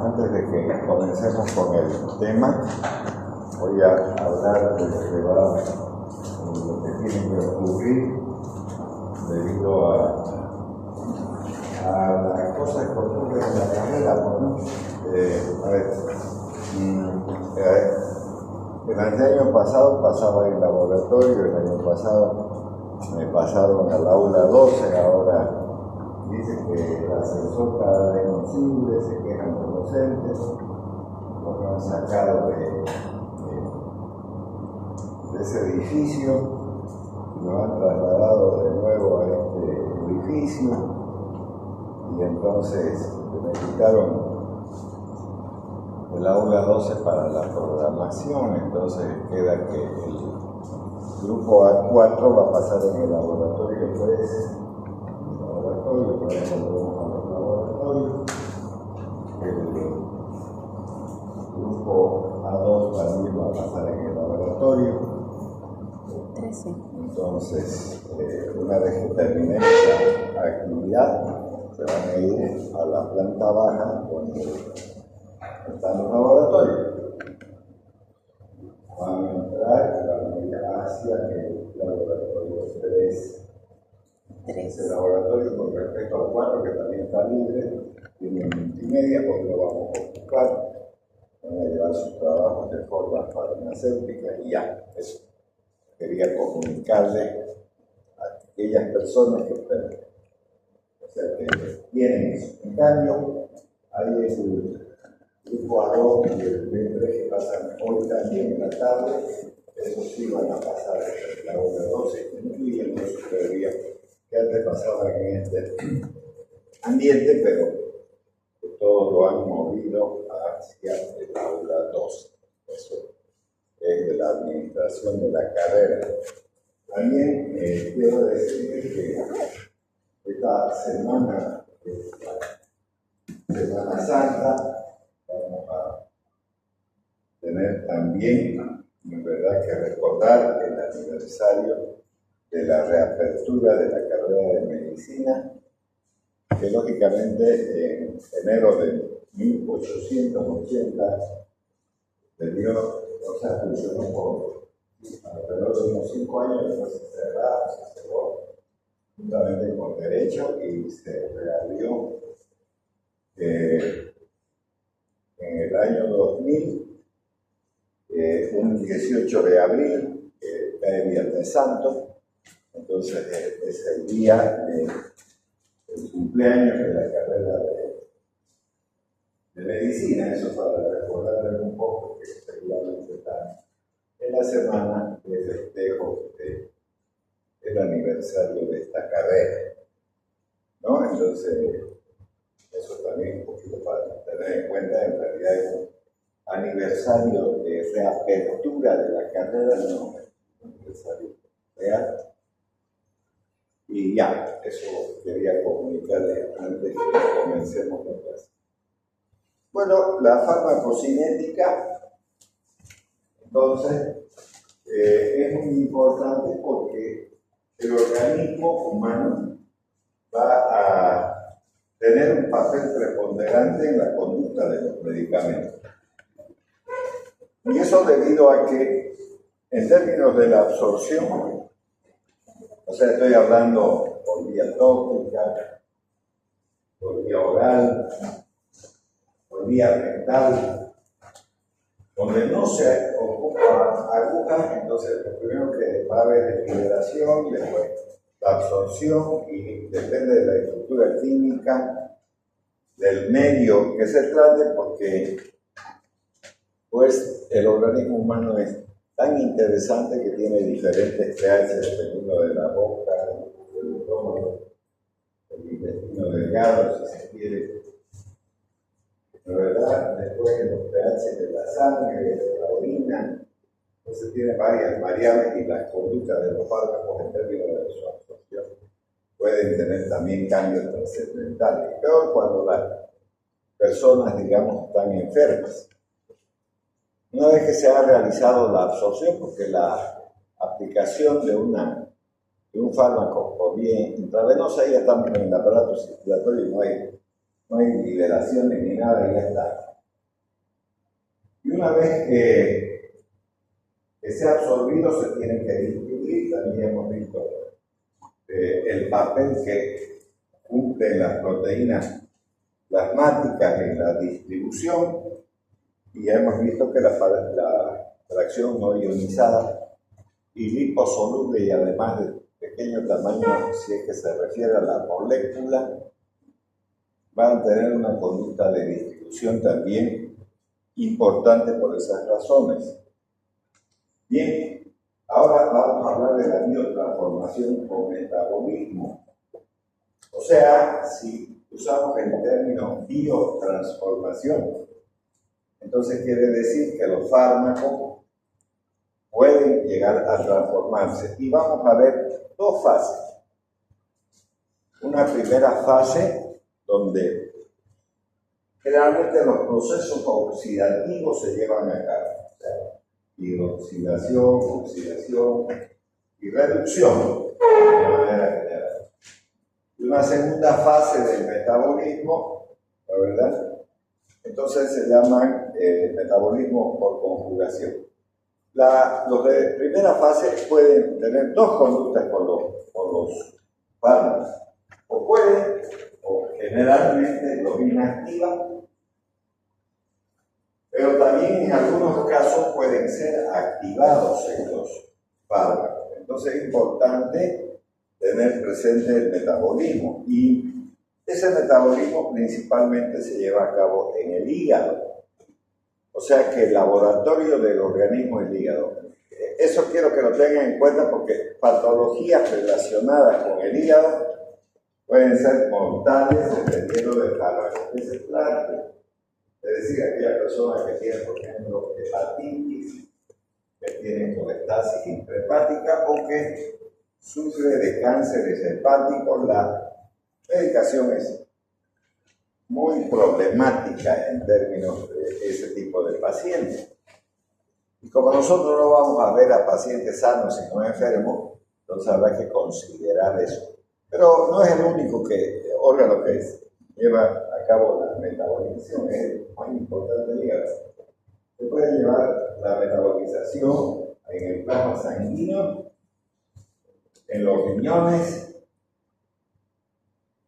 Antes de que comencemos con el tema, voy a hablar de lo que tiene que ocurrir debido a las cosas que ocurren en la carrera, ¿no? El año pasado pasaba en el laboratorio, el año pasado me pasaron al aula 12, ahora dice que el ascensor cada vez no sirve, se quejan los docentes, lo han sacado de ese edificio, lo han trasladado de nuevo a este edificio y entonces me quitaron el aula 12 para la programación, entonces queda que el grupo A4 va a pasar en el laboratorio 3. Por ejemplo, volvemos a los laboratorios. El grupo A2 también va a pasar en el laboratorio. 13. Entonces, una vez que terminemos la actividad, se van a ir a la planta baja donde están los laboratorios. Van a entrar y van a ir hacia el laboratorio 3. Ese laboratorio, con respecto al 4, que también está libre, tiene multimedia, porque lo vamos a ocupar, van a llevar sus trabajos de forma farmacéutica y ya, eso. Quería comunicarle a aquellas personas que tienen eso. En cambio, hay el grupo A2 y el B3 que pasan hoy también en la tarde, esos sí van a pasar en la hora 12, incluyendo su teoría que antes pasaba en este ambiente, pero que todo lo han movido hacia el aula 12. Eso es de la administración de la carrera. También quiero decir que esta semana, Semana Santa, vamos a tener también, en verdad, que recordar el aniversario de la reapertura de la carrera de medicina, que lógicamente en enero de 1880 funcionó por alrededor de unos 5 años, después se cerró justamente con derecho y se reabrió en el año 2000, un 18 de abril, cae Viernes Santo. Entonces es el día del cumpleaños de la carrera de medicina, eso para recordarles un poco que seguramente está en la semana de festejo del aniversario de esta carrera, ¿no? Entonces eso también un poquito para tener en cuenta, en realidad es un aniversario de reapertura de la carrera, no es un aniversario real. Y ya, eso quería comunicarles antes de que comencemos la clase. Bueno, la farmacocinética, entonces, es muy importante porque el organismo humano va a tener un papel preponderante en la conducta de los medicamentos. Y eso debido a que, en términos de la absorción, o sea, estoy hablando por vía tópica, por vía oral, por vía rectal, donde no se ocupa agujas, entonces lo primero que va a haber es liberación, después la absorción y depende de la estructura química del medio que se trate, porque pues el organismo humano es tan interesante que tiene diferentes pH dependiendo de la boca, del estómago, el intestino delgado, si se quiere. La verdad, después de los pH de la sangre, de la orina, entonces tiene varias variables y las conductas de los fármacos en términos de su absorción pueden tener también cambios trascendentales. Peor cuando las personas, digamos, están enfermas. Una vez que se ha realizado la absorción, porque la aplicación de un fármaco por vía intravenosa, ya estamos en el aparato circulatorio y no hay liberaciones ni nada, y ya está. Y una vez que sea absorbido, se tiene que distribuir. También hemos visto el papel que cumplen las proteínas plasmáticas en la distribución, y ya hemos visto que la fracción no ionizada y liposoluble, y además de pequeño tamaño, si es que se refiere a la molécula, van a tener una conducta de distribución también importante por esas razones. Bien, ahora vamos a hablar de la biotransformación o metabolismo. O sea, si usamos el término biotransformación, entonces quiere decir que los fármacos pueden llegar a transformarse. Y vamos a ver dos fases. Una primera fase donde generalmente los procesos oxidativos se llevan a cabo. O sea, hidroxilación, oxidación y reducción de manera general. Y una segunda fase del metabolismo, ¿la verdad? Entonces se llaman metabolismo por conjugación. Los de primera fase pueden tener dos conductas con los fármacos. O pueden, o generalmente los inactivan, pero también en algunos casos pueden ser activados estos fármacos. Entonces es importante tener presente el metabolismo, y ese metabolismo principalmente se lleva a cabo en el hígado. O sea que el laboratorio del organismo es el hígado. Eso quiero que lo tengan en cuenta, porque patologías relacionadas con el hígado pueden ser mortales dependiendo del fármaco que se trate. Es decir, aquellas personas que tienen, por ejemplo, hepatitis, que tienen colestasis intrahepática o que sufre de cánceres hepáticos, la medicación es muy problemática en términos de ese tipo de pacientes. Y como nosotros no vamos a ver a pacientes sanos y no enfermos, entonces habrá que considerar eso. Pero no es el único órgano que lleva a cabo la metabolización, es muy importante llegar. Se puede llevar la metabolización en el plasma sanguíneo, en los riñones,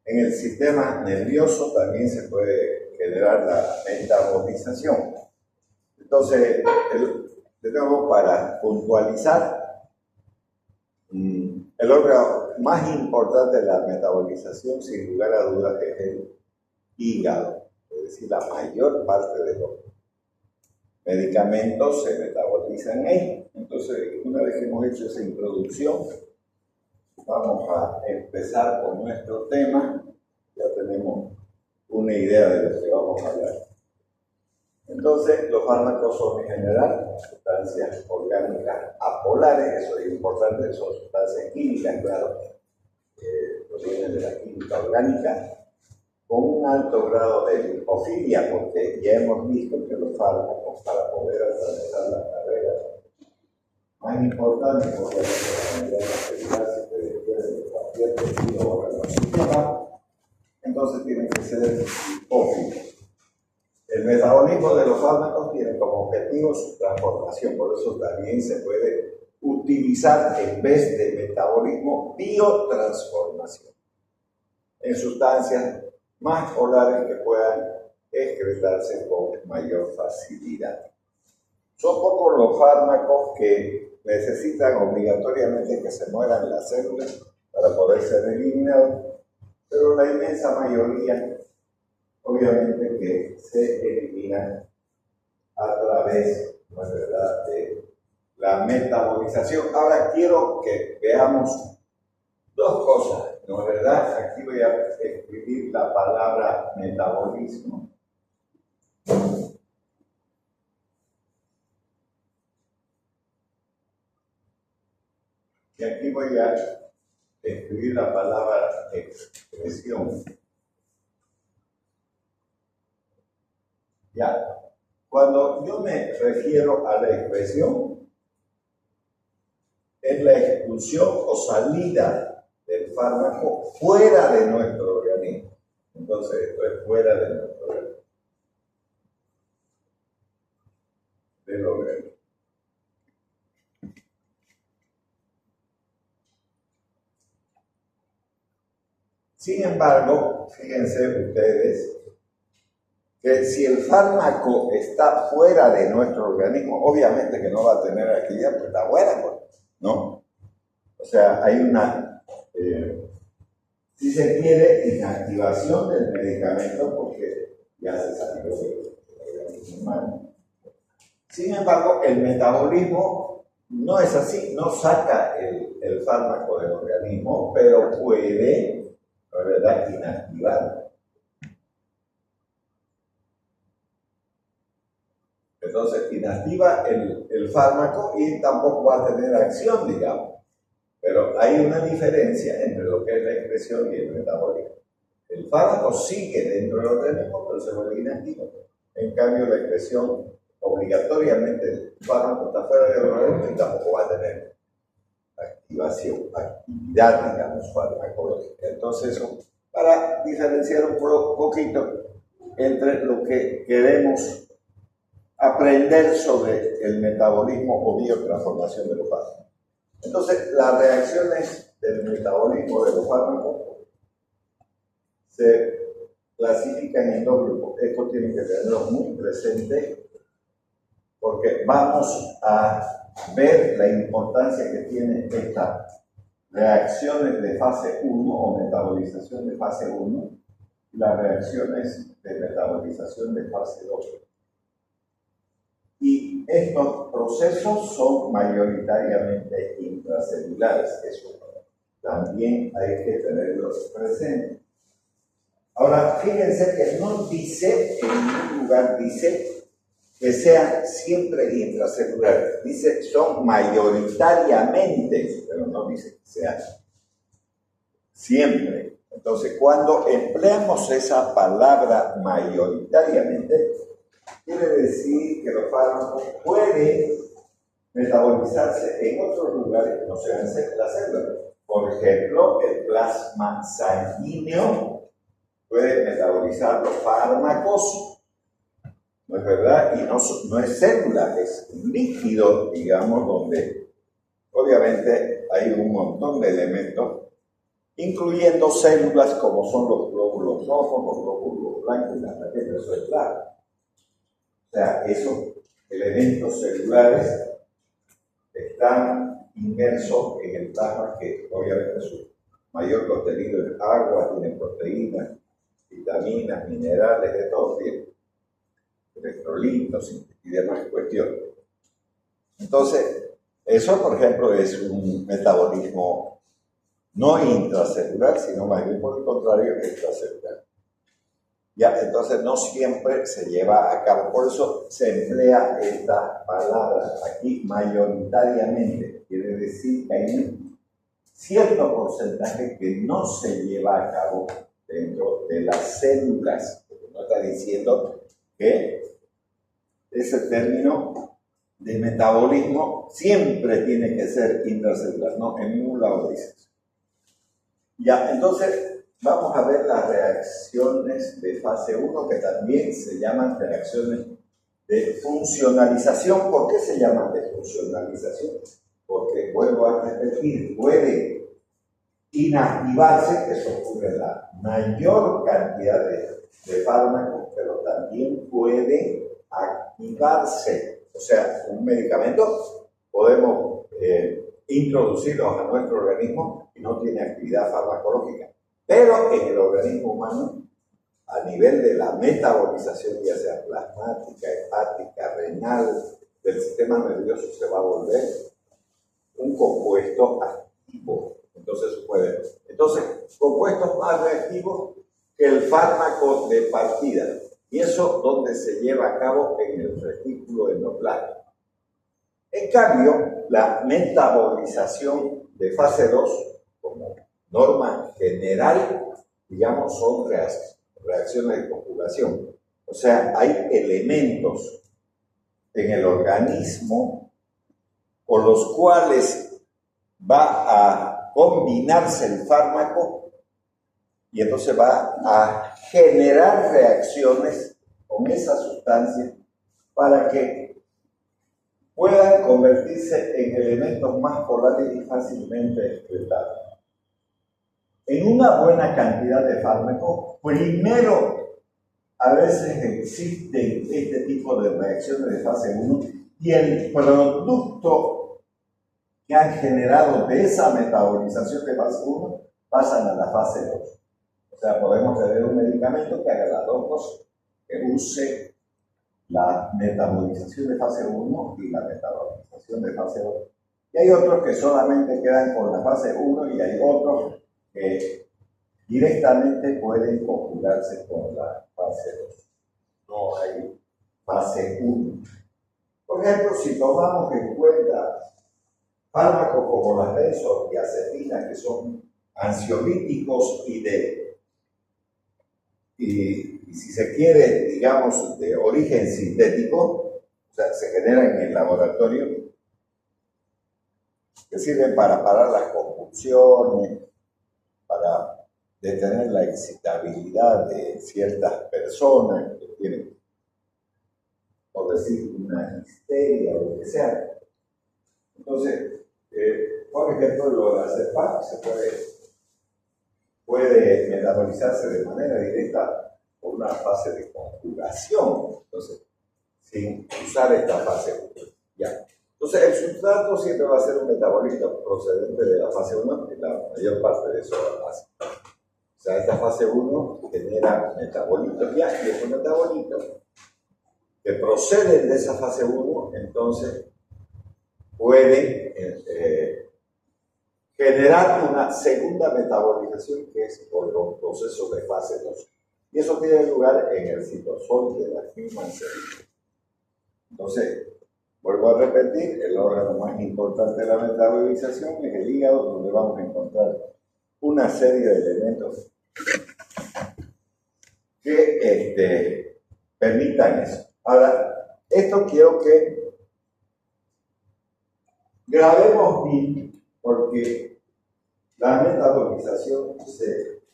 en el sistema nervioso también se puede generar la metabolización. Entonces, de nuevo, para puntualizar, el órgano más importante de la metabolización, sin lugar a dudas, es el hígado. Es decir, la mayor parte de los medicamentos se metabolizan ahí. Entonces, una vez que hemos hecho esa introducción, vamos a empezar con nuestro tema. Ya tenemos una idea de lo que vamos a hablar. Entonces, los fármacos son en general sustancias orgánicas apolares. Eso es importante, son sustancias químicas, claro, provienen de la química orgánica, con un alto grado de lipofilia, porque ya hemos visto que los fármacos, para poder atravesar la carrera más importante, porque la manera de actividad se requiere de cualquier tejido o órgano, entonces tienen que ser lipófilos. El metabolismo de los fármacos tiene como objetivo su transformación, por eso también se puede utilizar en vez de metabolismo biotransformación en sustancias más polares que puedan excretarse con mayor facilidad. Son pocos los fármacos que necesitan obligatoriamente que se mueran las células para poder ser eliminados, pero la inmensa mayoría, obviamente, que se eliminan a través, ¿no es verdad?, de la metabolización. Ahora quiero que veamos dos cosas, ¿no es verdad? Aquí voy a escribir la palabra metabolismo. Y aquí voy a escribir la palabra expresión. Ya, cuando yo me refiero a la expresión, es la expulsión o salida del fármaco fuera de nuestro organismo. Entonces, esto es fuera de nuestro organismo. Sin embargo, fíjense ustedes que si el fármaco está fuera de nuestro organismo, obviamente que no va a tener actividad, pues está fuera, pues, ¿no? O sea, hay una, si se quiere, inactivación del medicamento porque ya se salió del organismo humano. Sin embargo, el metabolismo no es así, no saca el fármaco del organismo, pero puede, la verdad, inactivarlo. Entonces, inactiva el fármaco y tampoco va a tener acción, digamos. Pero hay una diferencia entre lo que es la excreción y el metabolismo. El fármaco sigue dentro del organismo, pero se vuelve inactivo. En cambio, la excreción, obligatoriamente, el fármaco está fuera del organismo y tampoco va a tener actividad, digamos, farmacológica. Entonces, eso, para diferenciar un poquito entre lo que queremos aprender sobre el metabolismo o biotransformación de los fármacos. Entonces, las reacciones del metabolismo de los fármacos se clasifican en dos grupos. Esto tiene que tenerlo muy presente porque vamos a ver la importancia que tienen estas reacciones de fase 1 o metabolización de fase 1 y las reacciones de metabolización de fase 2. Y estos procesos son mayoritariamente intracelulares. Eso también hay que tenerlo presente. Ahora, fíjense que no dice, en ningún lugar dice que sean siempre intracelulares. Dice son mayoritariamente, pero no dice que sean siempre. Entonces, cuando empleamos esa palabra mayoritariamente, quiere decir que los fármacos pueden metabolizarse en otros lugares que no sean las células. Por ejemplo, el plasma sanguíneo puede metabolizar los fármacos, ¿no es verdad? Y no es célula, es un líquido, digamos, donde obviamente hay un montón de elementos, incluyendo células como son los glóbulos rojos, los glóbulos blancos y las plaquetas, eso es claro. O sea, esos elementos celulares están inmersos en el plasma, que obviamente su mayor contenido es agua, tiene proteínas, vitaminas, minerales, de todo tipo, electrolitos y demás cuestiones. Entonces, eso, por ejemplo, es un metabolismo no intracelular, sino más bien por el contrario, extracelular. Ya, entonces no siempre se lleva a cabo, por eso se emplea esta palabra aquí mayoritariamente, quiere decir que hay un cierto porcentaje que no se lleva a cabo dentro de las células. No está diciendo que ese término de metabolismo siempre tiene que ser intracelular, no, en ningún lado dice eso. Ya, entonces vamos a ver las reacciones de fase 1, que también se llaman reacciones de funcionalización. ¿Por qué se llaman de funcionalización? Porque, vuelvo a repetir, puede inactivarse, que eso ocurre en la mayor cantidad de fármacos, pero también puede activarse. O sea, un medicamento podemos introducirlo a nuestro organismo y no tiene actividad farmacológica. Pero en el organismo humano, a nivel de la metabolización, ya sea plasmática, hepática, renal, del sistema nervioso, se va a volver un compuesto activo. Entonces, compuestos más reactivos que el fármaco de partida. Y eso donde se lleva a cabo en el retículo endoplasmático. En cambio, la metabolización de fase 2, como norma general, digamos, son reacciones de conjugación. O sea, hay elementos en el organismo con los cuales va a combinarse el fármaco y entonces va a generar reacciones con esa sustancia para que puedan convertirse en elementos más polares y fácilmente excretados. en una buena cantidad de fármacos, primero a veces existen este tipo de reacciones de fase 1 y el producto que han generado de esa metabolización de fase 1 pasan a la fase 2. O sea, podemos tener un medicamento que haga las dos cosas, que use la metabolización de fase 1 y la metabolización de fase 2. Y hay otros que solamente quedan con la fase 1 y hay otros que directamente pueden conjugarse con la fase 2. No hay fase 1. Por ejemplo, si tomamos en cuenta fármacos como las benzodiazepinas, que son ansiolíticos y si se quiere, digamos, de origen sintético, o sea, se generan en el laboratorio, que sirven para parar las convulsiones, para detener la excitabilidad de ciertas personas que tienen, por decir, una histeria o lo que sea. Entonces, por ejemplo, el lorazepam puede metabolizarse de manera directa por una fase de conjugación, entonces, sin usar esta fase 1. Ya. Entonces, el sustrato siempre va a ser un metabolito procedente de la fase 1, que la mayor parte de eso lo hace. O sea, esta fase 1 genera metabolitos ya, y esos metabolitos que proceden de esa fase 1, entonces pueden generar una segunda metabolización que es por los procesos de fase 2. Y eso tiene lugar en el citosol de la human cell. Entonces, vuelvo a repetir, el órgano más importante de la metabolización es el hígado, donde vamos a encontrar una serie de elementos que permitan eso. Ahora, esto quiero que grabemos bien, porque la metabolización,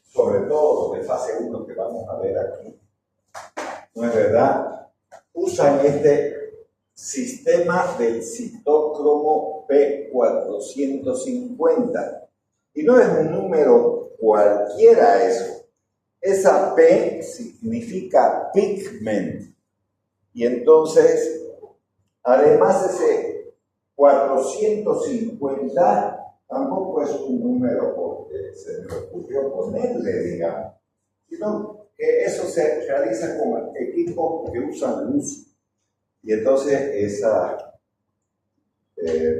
sobre todo de fase 1 que vamos a ver aquí, no es verdad, usan este sistema del citócromo P450. Y no es un número cualquiera eso. Esa P significa pigment. Y entonces, además ese 450 tampoco es un número porque se me ocurrió ponerle, digamos, sino que eso se realiza con equipos que usan luz. Y entonces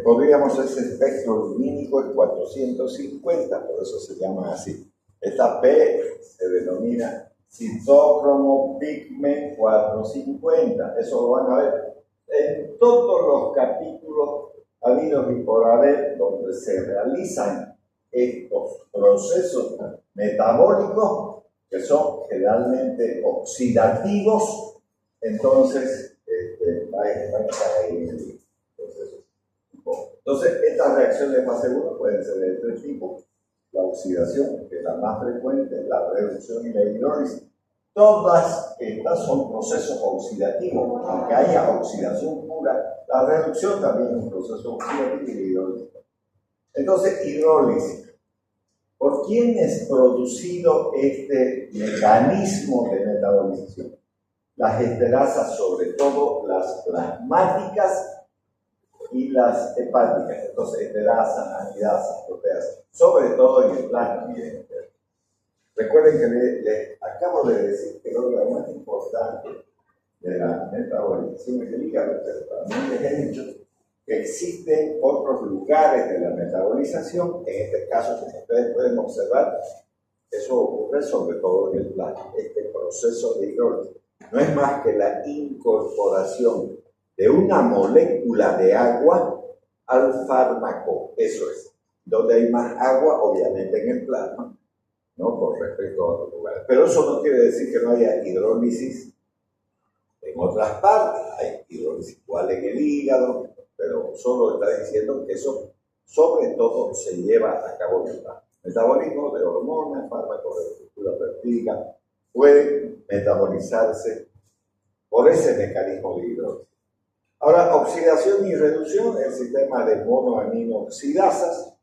podríamos ese espectro lumínico es 450, por eso se llama así. Esta P se denomina citócromo pigment 450. Eso lo van a ver en todos los capítulos habidos y por haber donde se realizan estos procesos metabólicos que son generalmente oxidativos. Entonces va a estar ahí en el proceso. Entonces, estas reacciones de fase 1 pueden ser de tres tipos. La oxidación, que es la más frecuente, la reducción y la hidrólisis. Todas estas son procesos oxidativos, aunque haya oxidación pura. La reducción también es un proceso oxidativo y la hidrólisis. Entonces, hidrólisis. ¿Por quién es producido este mecanismo de metabolización? Las esterasas, sobre todo las plasmáticas y las hepáticas. Entonces, esterasas, amidasas, proteasas, sobre todo en el plasma y en el plasma. Recuerden que les acabo de decir que el órgano más importante de la metabolización es el hígado, pero también les he dicho que existen otros lugares de la metabolización. En este caso, como ustedes pueden observar, eso ocurre sobre todo en el plasma. Este proceso de hidrólisis no es más que la incorporación de una molécula de agua al fármaco. Eso es. Donde hay más agua, obviamente en el plasma, ¿no? Con respecto a otros lugares. Pero eso no quiere decir que no haya hidrólisis en otras partes. Hay hidrólisis igual en el hígado, pero solo está diciendo que eso sobre todo se lleva a cabo en el plasma. Metabolismo de hormonas, fármacos de estructura peptídica, pueden metabolizarse por ese mecanismo de hidrólisis. Ahora, oxidación y reducción, el sistema de monoaminooxidasas,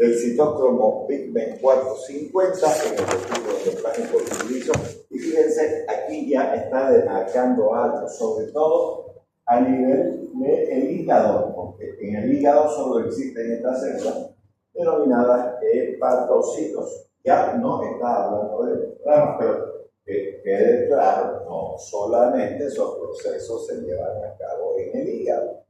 del citócromo pigment 450 en el estudio endoplásico que utilizo. Y fíjense, aquí ya está demarcando algo, sobre todo a nivel del hígado, porque en el hígado solo existen estas células denominadas hepatocitos. Ya no está hablando de ramas, pero que quede claro, no solamente esos procesos se llevan a cabo en el hígado.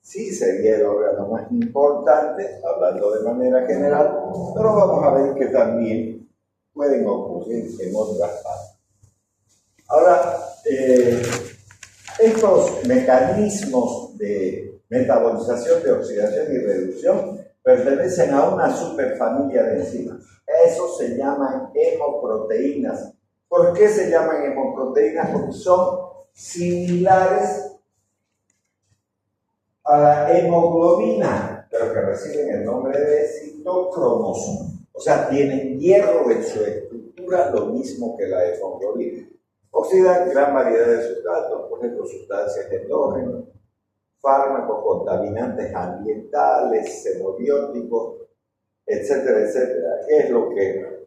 Sí sería el órgano más importante, hablando de manera general, pero vamos a ver que también pueden ocurrir en otras partes. Ahora, estos mecanismos de metabolización, de oxidación y reducción pertenecen a una superfamilia de enzimas. Eso se llaman hemoproteínas. ¿Por qué se llaman hemoproteínas? Porque son similares a la hemoglobina, pero que reciben el nombre de citocromos. O sea, tienen hierro en su estructura, lo mismo que la hemoglobina. Oxidan gran variedad de sustratos, por ejemplo, sustancias endógenas, fármacos, contaminantes ambientales, xenobióticos, etcétera, etcétera. ¿Qué es lo que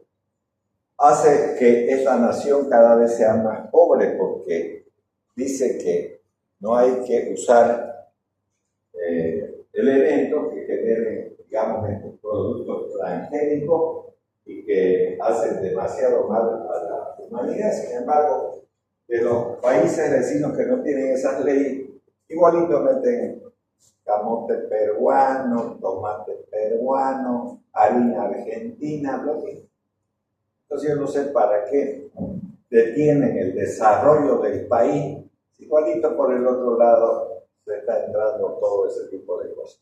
hace que esta nación cada vez sea más pobre? Porque dice que no hay que usar elementos que generen, digamos, estos productos transgénicos y que hacen demasiado mal a la humanidad. Sin embargo, de los países vecinos que no tienen esas leyes, igualito meten camote peruano, tomate peruano, harina argentina, lo mismo. Entonces yo no sé para qué detienen el desarrollo del país, igualito por el otro lado se está entrando todo ese tipo de cosas.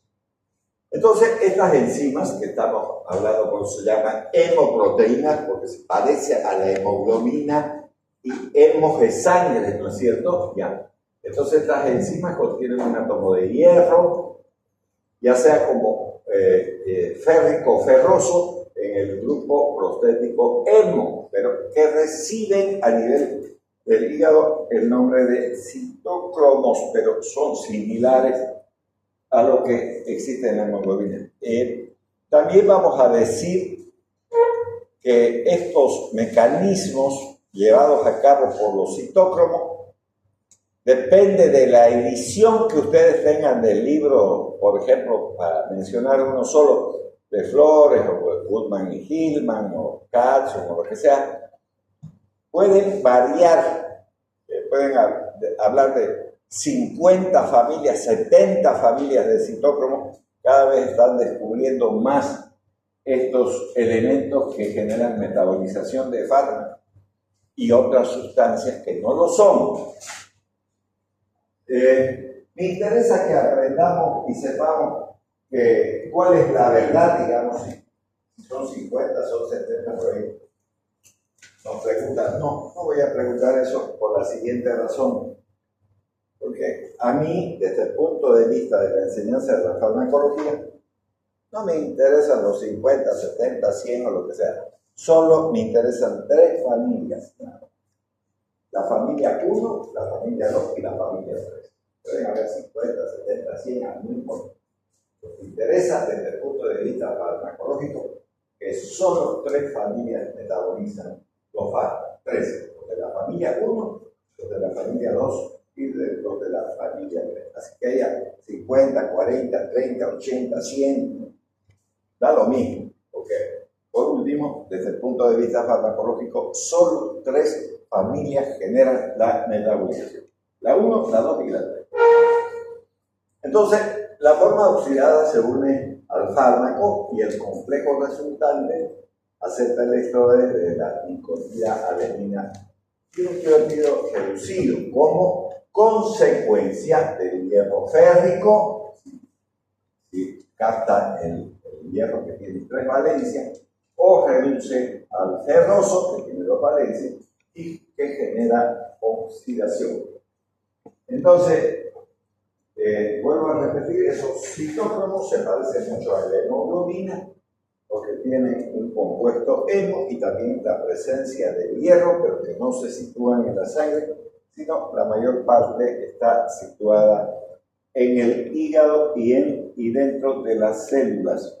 Entonces, estas enzimas que estamos hablando, por eso se llaman hemoproteínas, porque se parece a la hemoglobina y hemos de sangre, ¿no es cierto? Ya. Entonces, estas enzimas contienen un átomo de hierro, ya sea como férrico o ferroso, en el grupo prostético hemo, pero que reciben a nivel del hígado el nombre de citocromos, pero son similares a lo que existe en la hemoglobina. También vamos a decir que estos mecanismos llevados a cabo por los citócromos depende de la edición que ustedes tengan del libro, por ejemplo, para mencionar uno solo, de Flores, o de Goodman y Hillman, o Katz, o lo que sea. Pueden variar, pueden hablar de 50 familias, 70 familias de citócromos, cada vez están descubriendo más estos elementos que generan metabolización de fármacos y otras sustancias que no lo son. Me interesa que aprendamos y sepamos cuál es la verdad, digamos, si son 50, son 70 por ahí. Nos preguntan, no voy a preguntar eso por la siguiente razón. Porque a mí, desde el punto de vista de la enseñanza de la farmacología, no me interesan los 50, 70, 100 o lo que sea. Solo me interesan 3 familias. La familia 1, la familia 2 y la familia 3. Pueden haber 50, 70, 100, no importa. Lo que interesa desde el punto de vista farmacológico que solo 3 familias metabolizan los fármacos. 3. Los de la familia 1, los de la familia 2 y los de la familia 3. Así que haya 50, 40, 30, 80, 100, da lo mismo. Porque, por último, desde el punto de vista farmacológico, solo 3 familias generan la metabolización. La 1, la 2 y la 3. Entonces, la forma oxidada se une al fármaco y el complejo resultante acepta el electrodes de la nicotina adenina dinucleótido reducido como consecuencia del hierro férrico, si capta el hierro que tiene 3 valencias, o reduce al ferroso que tiene 2 valencias y que genera oxidación. Entonces, vuelvo a repetir, esos citócromos se parecen mucho a la hemoglobina, porque tienen un compuesto hemo y también la presencia de hierro, pero que no se sitúan en la sangre, sino la mayor parte está situada en el hígado y dentro de las células.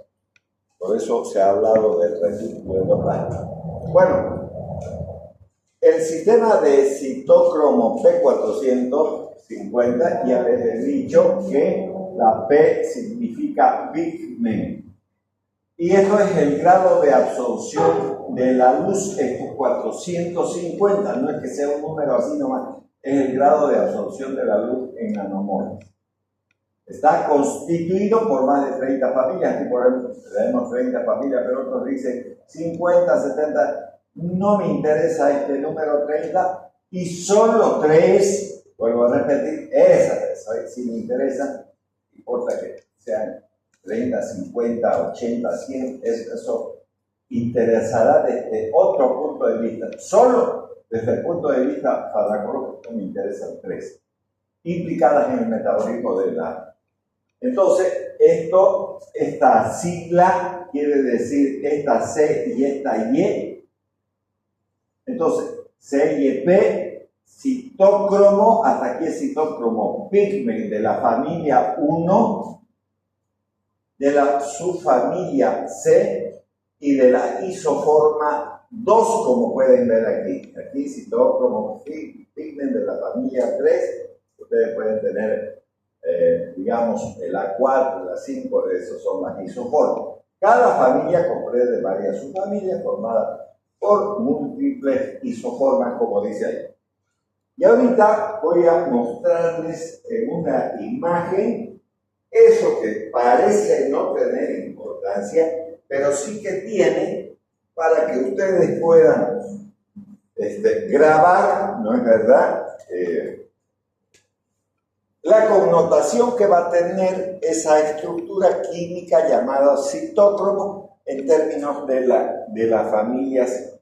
Por eso se ha hablado del retículo endoplasmático. Bueno, el sistema de citocromo P450, ya les he dicho que la P significa pigmento. Y esto es el grado de absorción de la luz, es 450, no es que sea un número así nomás, es el grado de absorción de la luz en nanomoles. Está constituido por más de 30 familias, aquí por ejemplo tenemos 30 familias, pero otros dicen 50, 70, no me interesa este número 30, y solo 3, vuelvo a repetir, esas, si me interesa, no importa que sean 30, 50, 80, 100, eso interesará desde otro punto de vista. Solo desde el punto de vista farmacológico me interesan 3, implicadas en el metabolismo de la. Entonces, esta sigla quiere decir esta C y esta Y. Entonces, C y P, citócromo, hasta aquí es citócromo pigment de la familia 1, de la subfamilia C y de la isoforma 2, como pueden ver aquí. Aquí citócromo pigment de la familia 3, ustedes pueden tener digamos, el A4, el A5, esos son las isoformas. Cada familia comprende varias subfamilias formadas por múltiples isoformas, como dice ahí. Y ahorita voy a mostrarles en una imagen eso que parece no tener importancia, pero sí que tiene para que ustedes puedan grabar, ¿no es verdad?, la connotación que va a tener esa estructura química llamada citócromo en términos de las familias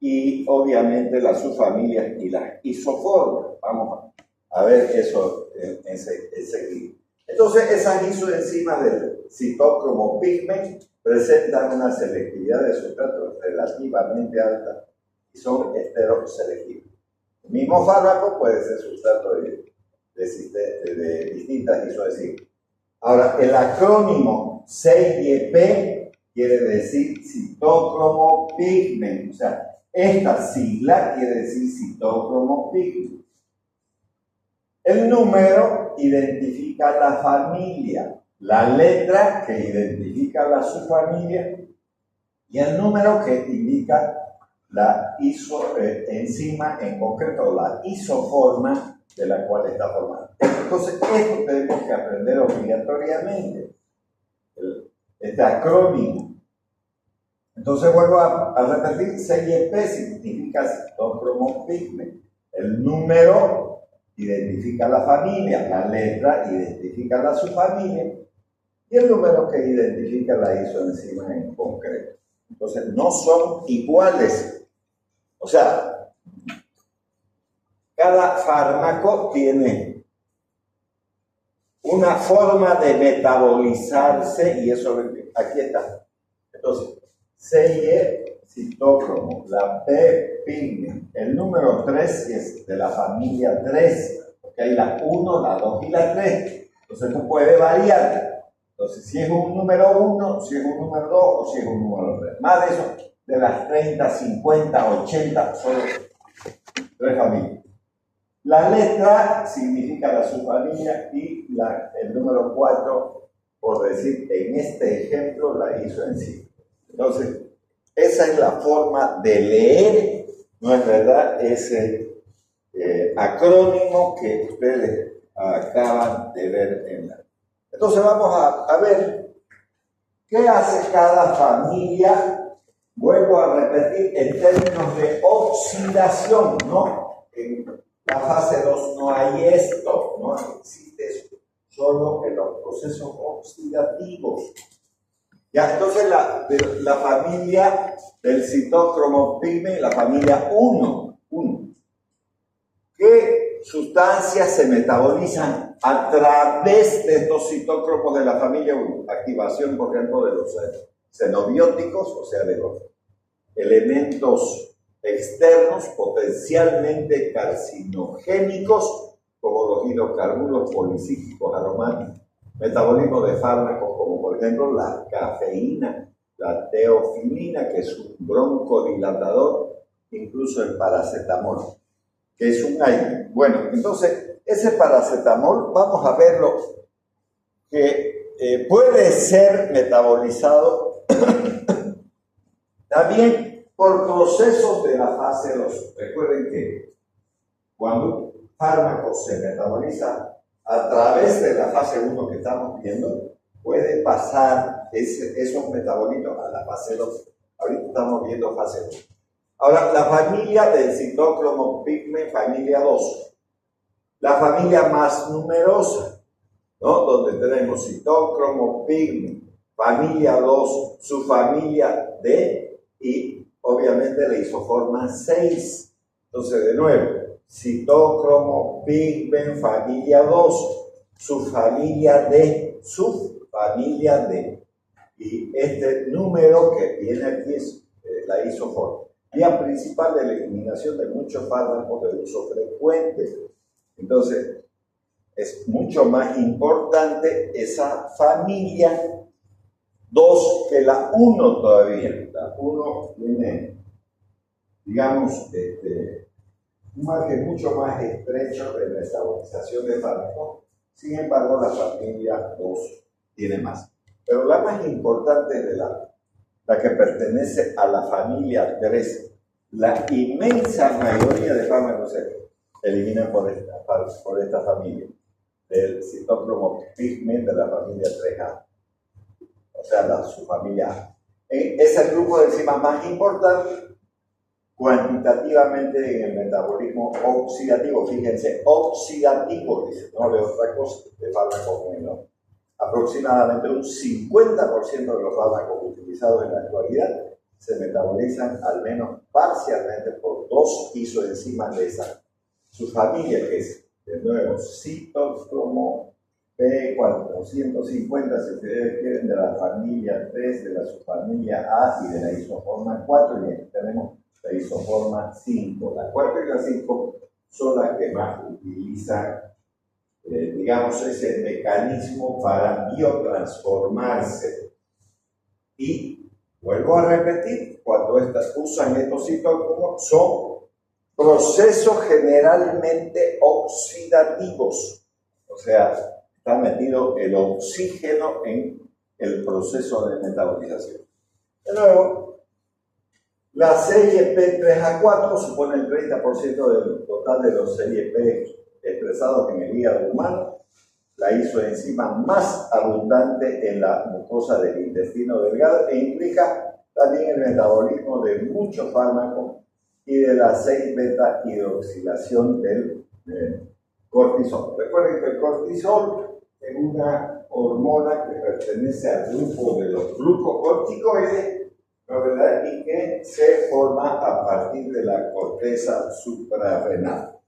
y obviamente las subfamilias y las isoformas. Vamos a ver eso enseguida. Entonces, esas isoenzimas del citócromo pigment presentan una selectividad de sustrato relativamente alta y son heteroselectivos. El mismo fármaco puede ser sustrato de distintas isoenzimas. Ahora, el acrónimo CIEP quiere decir citócromo pigment, o sea, esta sigla quiere decir citócromo pigment. El número identifica la familia, la letra que identifica la subfamilia y el número que indica la enzima, en concreto la isoforma de la cual está formada. Entonces, esto tenemos que aprender obligatoriamente, este acrónimo. Entonces, vuelvo a repetir, CIEP significa citócromo pigment. El número identifica la familia, la letra identifica la subfamilia y el número que identifica la isoenzima en concreto. Entonces, no son iguales. O sea, cada fármaco tiene una forma de metabolizarse y eso aquí está. Entonces, CIE, citócromo, la P, pigment, el número 3 es de la familia 3, porque hay la 1, la 2 y la 3. Entonces, esto puede variar. Entonces, si es un número 1, si es un número 2 o si es un número 3. Más de eso, de las 30, 50, 80, solo 3 familias. La letra significa la subfamilia y el número 4, por decir en este ejemplo, la isoenzima. Entonces, esa es la forma de leer, ¿no es verdad?, ese acrónimo que ustedes acaban de ver en la. Entonces vamos a ver qué hace cada familia, vuelvo a repetir, en términos de oxidación, ¿no? En la fase 2 no hay esto, no existe eso, solo en los procesos oxidativos. Ya, entonces la familia del citócromo pigment, la familia 1. ¿Qué sustancias se metabolizan a través de estos citócromos de la familia 1? Activación, por ejemplo, de los xenobióticos, o sea, de los elementos externos potencialmente carcinogénicos, como los hidrocarburos policíclicos aromáticos, metabolismo de fármacos como por ejemplo la cafeína, la teofilina, que es un broncodilatador, incluso el paracetamol, que es un aire. Bueno, entonces, ese paracetamol, vamos a verlo, que puede ser metabolizado también por procesos de la fase 2. Recuerden que cuando un fármaco se metaboliza a través de la fase 1 que estamos viendo, puede pasar esos metabolitos a la fase 2. Ahorita estamos viendo fase 2. Ahora, la familia del citocromo pigment, familia 2. La familia más numerosa, ¿no? Donde tenemos citocromo pigment, familia 2, su familia D y obviamente la isoforma 6. Entonces, de nuevo, citocromo pigment, familia 2, su familia D, su familia D. Y este número que viene aquí es la isoforma. Vía principal de la eliminación de muchos fármacos de uso frecuente. Entonces, es mucho más importante esa familia 2 que la 1 todavía. La 1 tiene, digamos, un margen mucho más estrecho de metabolización de fármacos. Sin embargo, la familia 2 tiene más. Pero la más importante es la que pertenece a la familia 3. La inmensa mayoría de fármacos se eliminan por esta familia, del citocromo pigment de la familia 3A, o sea, su familia A. Es el grupo de enzimas más importante cuantitativamente en el metabolismo oxidativo. Fíjense, oxidativo, dice, no de otra cosa, de fármacos menores. Aproximadamente un 50% de los fármacos utilizados en la actualidad se metabolizan al menos parcialmente por 2 isoenzimas de esa. Su familia, que es, de nuevo, citocromo P450, si ustedes quieren, de la familia 3, de la subfamilia A y de la isoforma 4, y aquí tenemos la isoforma 5. La 4 y la 5 son las que más utilizan, digamos, ese mecanismo para biotransformarse. Y vuelvo a repetir, cuando usan estos citocromos, son procesos generalmente oxidativos. O sea, está metido el oxígeno en el proceso de metabolización. De nuevo, la CYP3A4 supone el 30% del total de los CYP expresados en el hígado humano, la isoenzima más abundante en la mucosa del intestino delgado e implica también el metabolismo de muchos fármacos y de la 6-beta-hidroxilación del cortisol. Recuerden que el cortisol es una hormona que pertenece al grupo de los glucocorticoides, ¿no, verdad? Y que se forma a partir de la corteza suprarrenal,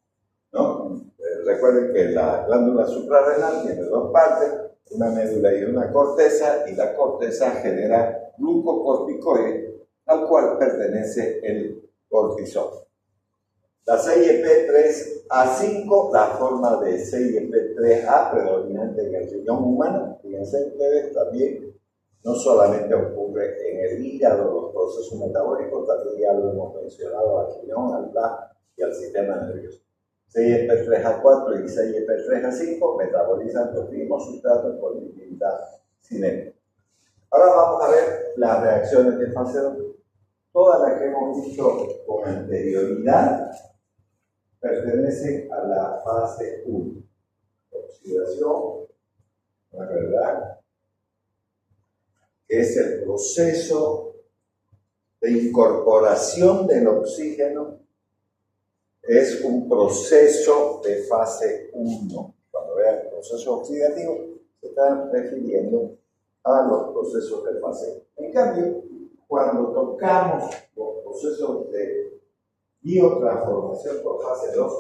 ¿no? Recuerden que la glándula suprarrenal tiene 2 partes, una médula y una corteza, y la corteza genera glucocorticoides, al cual pertenece el cortisol. La CYP3A5, la forma de CYP3A predominante en el riñón humano, fíjense ustedes también, no solamente ocurre en el hígado, los procesos metabólicos, también ya lo hemos mencionado al riñón, al plasma y al sistema nervioso. CYP3A4 y CYP3A5 metabolizan los mismos sustratos con distintas cinéticas. Ahora vamos a ver las reacciones de fase 2. Todas las que hemos visto con anterioridad pertenecen a la fase 1. Oxidación, la verdad, que es el proceso de incorporación del oxígeno, es un proceso de fase 1. Cuando vean el proceso oxidativo, se están refiriendo a los procesos de fase 1. En cambio, cuando tocamos los procesos de biotransformación por fase 2,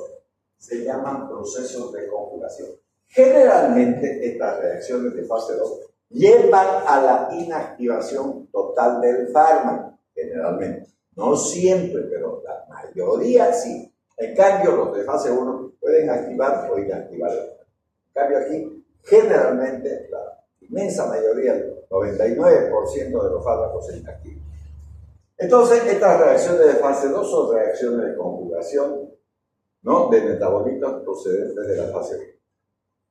se llaman procesos de conjugación. Generalmente, estas reacciones de fase 2 llevan a la inactivación total del fármaco, generalmente. No siempre, pero la mayoría sí. En cambio, los de fase 1 pueden activar o inactivar el fármaco. En cambio, aquí, generalmente, inmensa mayoría, el 99% de los fármacos inactivos. Entonces, estas reacciones de fase 2 son reacciones de conjugación, ¿no?, de metabolitos procedentes de la fase 1.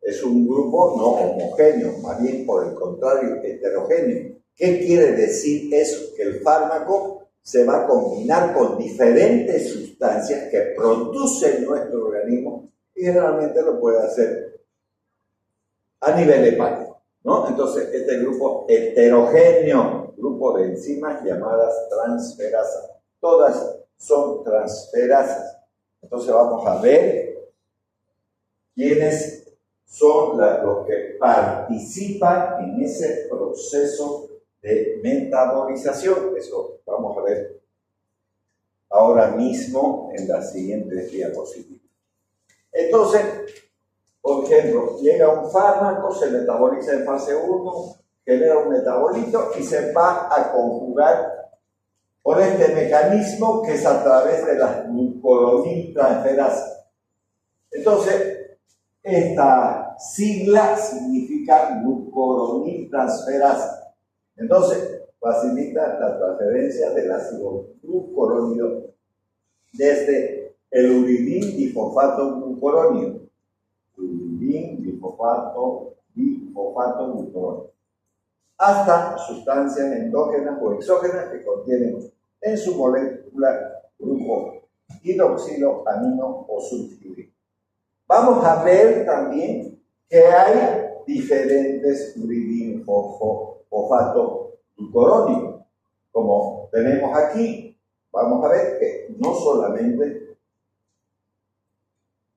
Es un grupo no homogéneo, más bien por el contrario, heterogéneo. ¿Qué quiere decir eso? Que el fármaco se va a combinar con diferentes sustancias que produce nuestro organismo y generalmente lo puede hacer a nivel hepático, ¿no? Entonces, este grupo heterogéneo, grupo de enzimas llamadas transferasas, todas son transferasas. Entonces vamos a ver quiénes son los que participan en ese proceso de metabolización. Eso vamos a ver ahora mismo en las siguientes diapositivas. Entonces, por ejemplo, llega un fármaco, se metaboliza en fase 1, genera un metabolito y se va a conjugar por este mecanismo que es a través de las glucoroniltransferasas. Entonces, esta sigla significa glucoroniltransferasa. Entonces, facilita la transferencia del ácido glucurónido desde el uridín difosfato glucurónido. Uridín difosfato glucurónido. Hasta sustancias endógenas o exógenas que contienen en su molécula grupo hidroxilo, amino o sulfhidrilo. Vamos a ver también que hay diferentes uridín fosfato glucurónido. Como tenemos aquí, vamos a ver que no solamente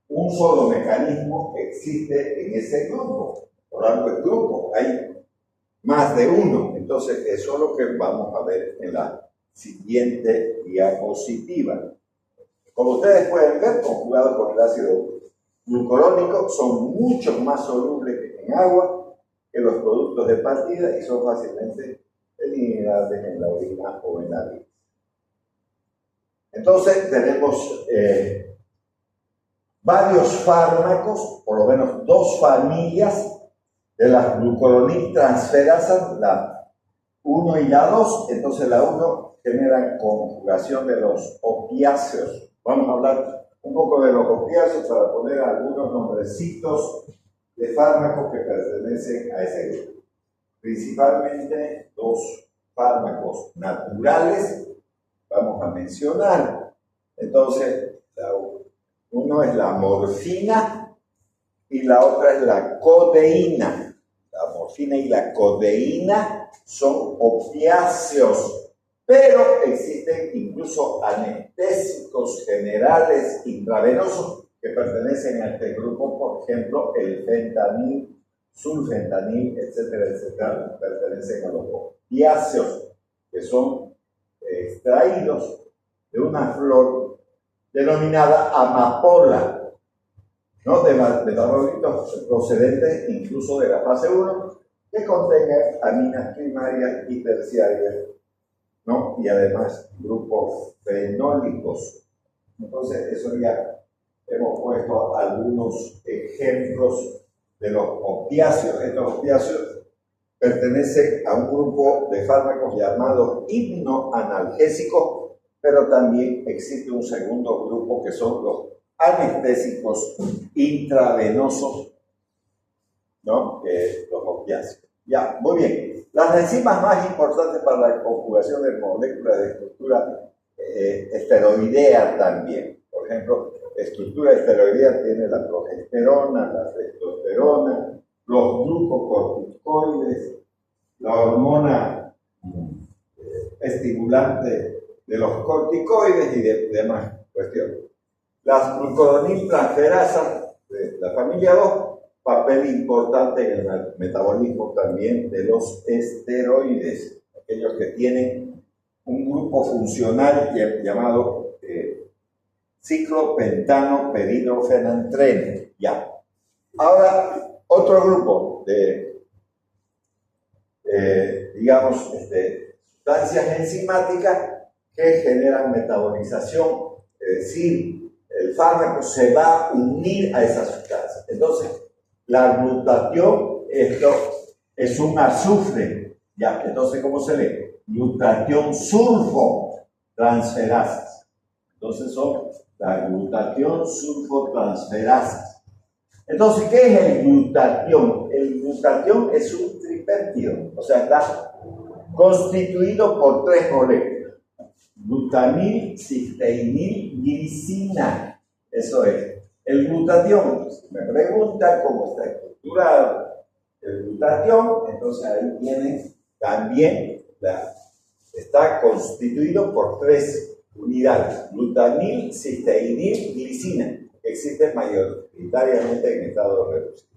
un solo mecanismo existe en ese grupo, por algo es grupo, hay más de uno. Entonces, eso es lo que vamos a ver en la siguiente diapositiva. Como ustedes pueden ver, conjugados con el ácido glucurónico, son mucho más solubles en agua que los productos de partida y son fácilmente eliminables en la orina o en la bilis. Entonces, tenemos varios fármacos, por lo menos dos familias de las glucuroniltransferasas, la 1 y la 2. Entonces, la 1 genera conjugación de los opiáceos. Vamos a hablar un poco de los opiáceos para poner algunos nombrecitos de fármacos que pertenecen a ese grupo. Principalmente dos fármacos naturales vamos a mencionar. Entonces, uno es la morfina y la otra es la codeína. La morfina y la codeína son opiáceos, pero existen incluso anestésicos generales intravenosos que pertenecen a este grupo, por ejemplo, el fentanil, sulfentanil, etcétera, etcétera, pertenecen a los opiáceos, que son extraídos de una flor denominada amapola, ¿no?, de metabolitos procedentes incluso de la fase 1, que contengan aminas primarias y terciarias, ¿no?, y además grupos fenólicos. Entonces, eso ya hemos puesto algunos ejemplos de los opiáceos. Estos opiáceos pertenecen a un grupo de fármacos llamados hipnoanalgésicos, pero también existe un segundo grupo que son los anestésicos intravenosos, ¿no?, los opiáceos. Ya, muy bien. Las enzimas más importantes para la conjugación de moléculas de estructura esteroidea también. Por ejemplo, estructura esteroidea tiene la progesterona, la testosterona, los glucocorticoides, la hormona estimulante de los corticoides y demás cuestiones. Las glucuroniltransferasas de la familia 2, papel importante en el metabolismo también de los esteroides, aquellos que tienen un grupo funcional llamado ciclopentano-peridrofenantreno. Ya. Ahora, otro grupo de, sustancias enzimáticas que generan metabolización, es decir, el fármaco se va a unir a esa sustancia. Entonces, la glutatión, esto es un azufre. Ya, entonces, ¿cómo se lee? Glutatión sulfotransferasas. Entonces son la glutatión sulfotransferasas. Entonces, ¿qué es el glutatión? El glutatión es un tripéptido, o sea, está constituido por 3 moléculas. Glutamil, cisteinil, glicina. Eso es. El glutatión, me preguntan cómo está estructurado el glutatión, entonces ahí tienen también, está constituido por 3 unidades. Glutamil, cisteinil, glicina. Existen mayoritariamente en estado reducido.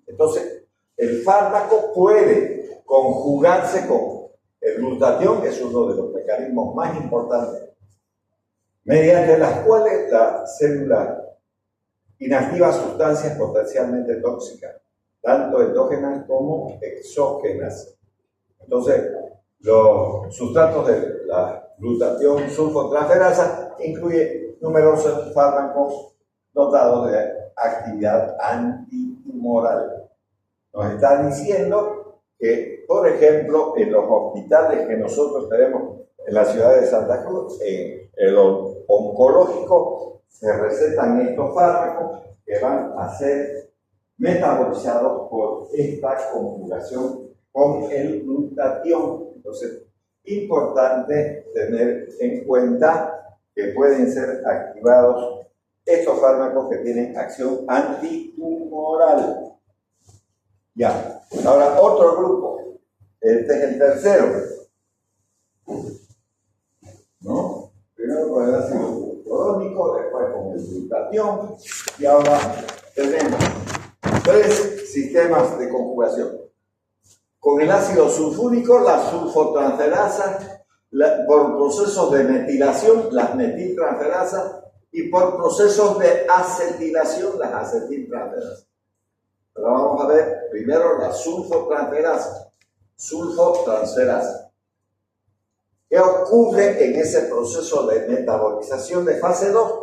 Entonces, el fármaco puede conjugarse con el glutatión, que es uno de los mecanismos más importantes, mediante las cuales la célula inactiva sustancias potencialmente tóxicas, tanto endógenas como exógenas. Entonces, los sustratos de la glutatión sulfotransferasa incluyen numerosos fármacos dotados de actividad antitumoral. Nos está diciendo que, por ejemplo, en los hospitales que nosotros tenemos en la ciudad de Santa Cruz, en el oncológico, se recetan estos fármacos que van a ser metabolizados por esta conjugación con el glutatión. Entonces, importante tener en cuenta que pueden ser activados estos fármacos que tienen acción antitumoral. Ya, ahora otro grupo, este es el tercero, ¿no? Primero con el ácido clorhídrico, después con el glutatión, y ahora tenemos 3 sistemas de conjugación. Con el ácido sulfúrico, la sulfotransferasa, por procesos de metilación, las metiltransferasas, y por procesos de acetilación, las acetiltransferasas. Pero vamos a ver primero la sulfotransferasa. ¿Qué ocurre en ese proceso de metabolización de fase 2?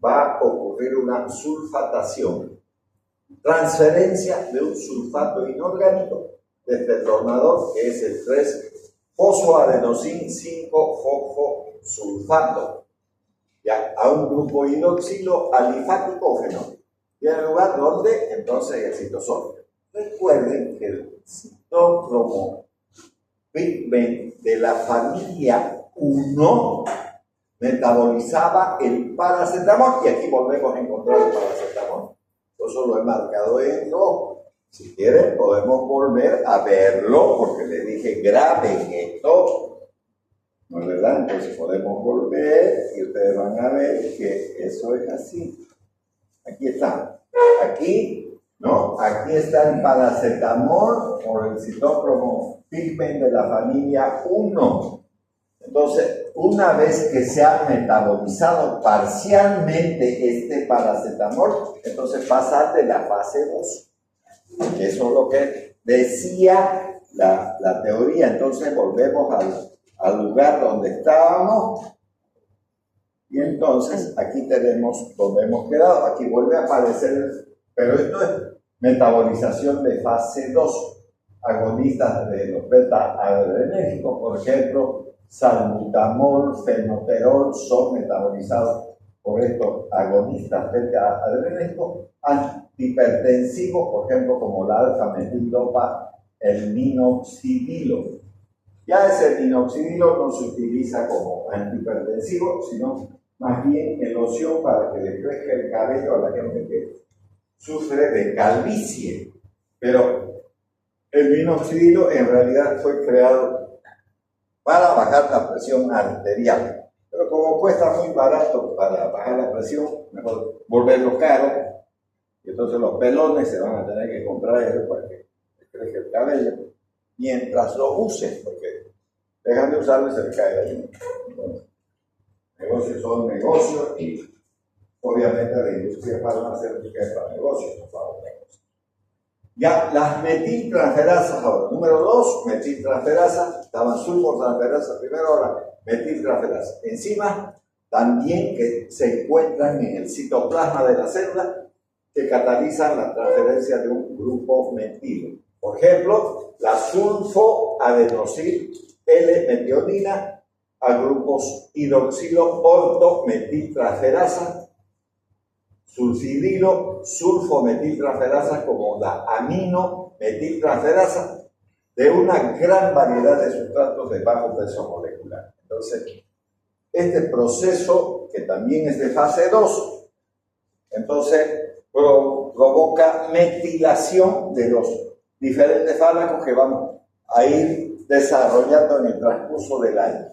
Va a ocurrir una sulfatación, transferencia de un sulfato inorgánico desde el donador, que es el 3-fosfoadenosin 5-fosfosulfato, ya a un grupo hidroxilo alifático fenólico. Y en el lugar donde entonces el citosol. Recuerden que el citocromo-pigment de la familia 1 metabolizaba el paracetamol, y aquí volvemos a encontrar el paracetamol. Yo solo he marcado en rojo. Si quieren podemos volver a verlo, porque les dije graben esto, ¿no es verdad? Entonces podemos volver y ustedes van a ver que eso es así. Aquí está. Aquí, ¿no? Aquí está el paracetamol por el citocromo pigment de la familia 1. Entonces, una vez que se ha metabolizado parcialmente este paracetamol, entonces pasa de la fase 2. Eso es lo que decía la teoría. Entonces volvemos al lugar donde estábamos. Y entonces aquí tenemos donde hemos quedado. Aquí vuelve a aparecer, pero esto es metabolización de fase 2. Agonistas de los beta-adrenérgicos, por ejemplo, salbutamol, fenoterol, son metabolizados por estos agonistas beta-adrenérgicos. Antihipertensivos, por ejemplo, como la alfa-metildopa, el minoxidilo. Ya ese minoxidilo no se utiliza como antihipertensivo, sino más bien en loción para que le crezca el cabello a la gente que sufre de calvicie. Pero el minoxidilo en realidad fue creado para bajar la presión arterial. Pero como cuesta muy barato para bajar la presión, mejor volverlo caro. Y entonces los pelones se van a tener que comprar eso para que les crezca el cabello mientras lo usen, porque dejan de usarlo y se les cae la línea. Entonces, negocios son negocios y obviamente la industria farmacéutica es para negocios, no para negocios. Ya, las metiltransferasas ahora. Número 2, metiltransferasas. Estaban sulfotransferasas primero, ahora metiltransferasas. Enzimas también que se encuentran en el citoplasma de la célula que catalizan la transferencia de un grupo metilo. Por ejemplo, la sulfoadenosil L-metionina a grupos hidroxilo ortometiltransferasa, sulfidilo sulfometiltransferasa como la aminometiltransferasa de una gran variedad de sustratos de bajo peso molecular. Entonces, este proceso, que también es de fase 2, entonces provoca metilación de los diferentes fármacos que vamos a ir desarrollando en el transcurso del año.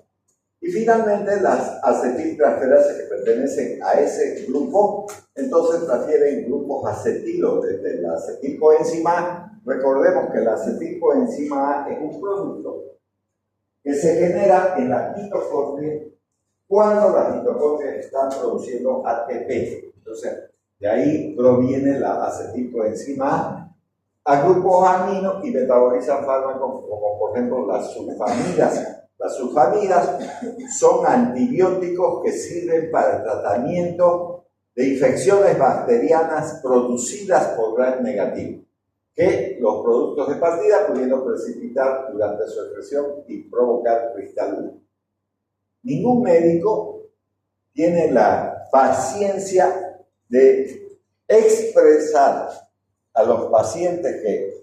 Y finalmente las acetiltransferasas que pertenecen a ese grupo, entonces transfieren grupos acetilo desde la acetilcoenzima A. Recordemos que la acetilcoenzima A es un producto que se genera en las mitocondrias cuando las mitocondrias están produciendo ATP. Entonces, de ahí proviene la acetilcoenzima A grupos amino y metabolizan fármacos como por ejemplo las sulfamidas. Las sulfamidas son antibióticos que sirven para el tratamiento de infecciones bacterianas producidas por Gram negativo, que los productos de partida pudiendo precipitar durante su excreción y provocar cristalura. Ningún médico tiene la paciencia de expresar a los pacientes que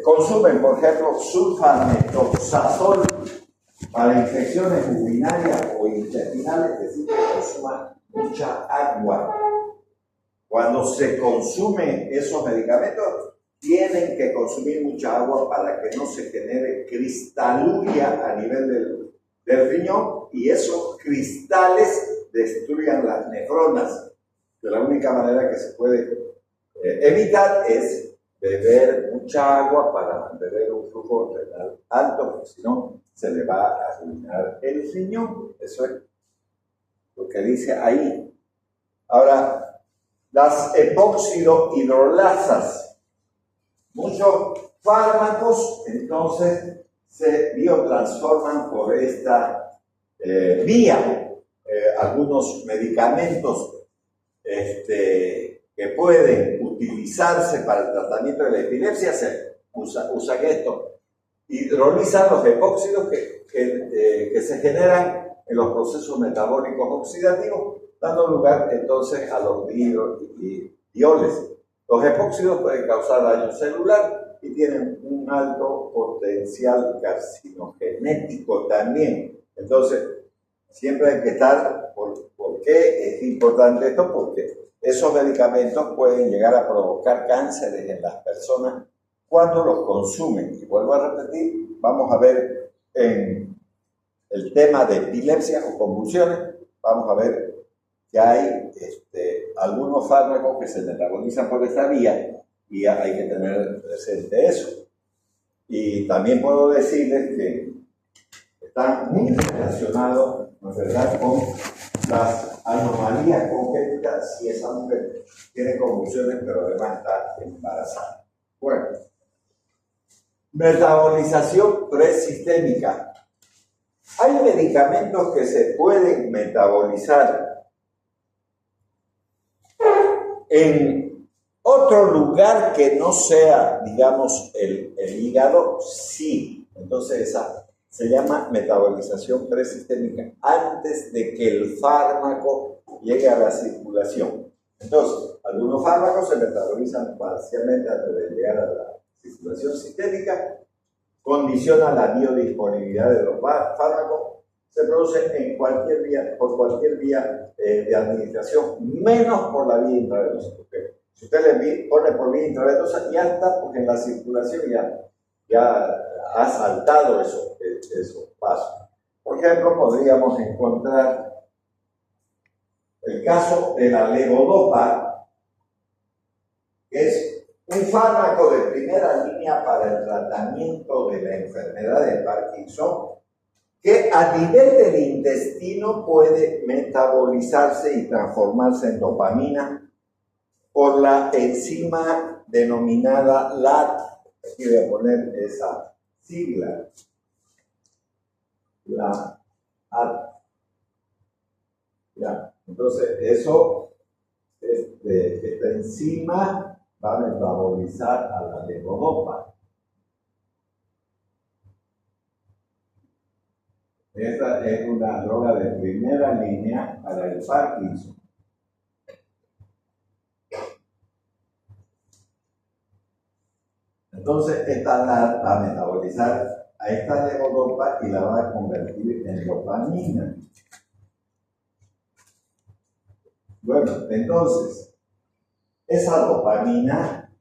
consumen, por ejemplo, sulfamethoxazol para infecciones urinarias o intestinales, es decir, que consuman mucha agua. Cuando se consumen esos medicamentos, tienen que consumir mucha agua para que no se genere cristaluria a nivel del riñón y esos cristales destruyan las nefronas. De la única manera que se puede evitar es beber mucha agua para mantener un flujo renal alto, porque si no se le va a arruinar el riñón. Eso es lo que dice ahí. Ahora, las epóxido hidrolasas, muchos fármacos entonces se biotransforman por esta vía. Algunos medicamentos que pueden utilizarse para el tratamiento de la epilepsia se usan esto. Hidrolizan los epóxidos que se generan en los procesos metabólicos oxidativos, dando lugar entonces a los dioles. Los epóxidos pueden causar daño celular y tienen un alto potencial carcinogenético también. Entonces, siempre hay que estar, ¿por qué es importante esto? Porque esos medicamentos pueden llegar a provocar cánceres en las personas cuando los consumen. Y vuelvo a repetir, vamos a ver en el tema de epilepsia o convulsiones, vamos a ver que hay algunos fármacos que se metabolizan por esta vía y hay que tener presente eso. Y también puedo decirles que están muy relacionados, ¿no es verdad?, con las anomalías congénitas si esa mujer tiene convulsiones pero además está embarazada. Bueno, metabolización presistémica. Hay medicamentos que se pueden metabolizar en otro lugar que no sea, digamos, el hígado, sí. Entonces esa se llama metabolización presistémica antes de que el fármaco llegue a la circulación. Entonces, algunos fármacos se metabolizan parcialmente antes de llegar a la circulación sistémica, condicionan la biodisponibilidad de los fármacos, se producen en cualquier vía, por cualquier vía de administración, menos por la vía intravenosa. Porque si usted le pone por vía intravenosa, ya está, porque en la circulación ya ha saltado esos pasos. Por ejemplo, podríamos encontrar el caso de la levodopa, que es un fármaco de primera línea para el tratamiento de la enfermedad de Parkinson, que a nivel del intestino puede metabolizarse y transformarse en dopamina por la enzima denominada LAT. Aquí voy a poner esa sigla. La AT. Ya. Entonces, eso, esta enzima va a metabolizar a la levodopa. Esta es una droga de primera línea para el Parkinson. Entonces, esta va a metabolizar a esta levodopa y la va a convertir en dopamina. Bueno, entonces, esa dopamina,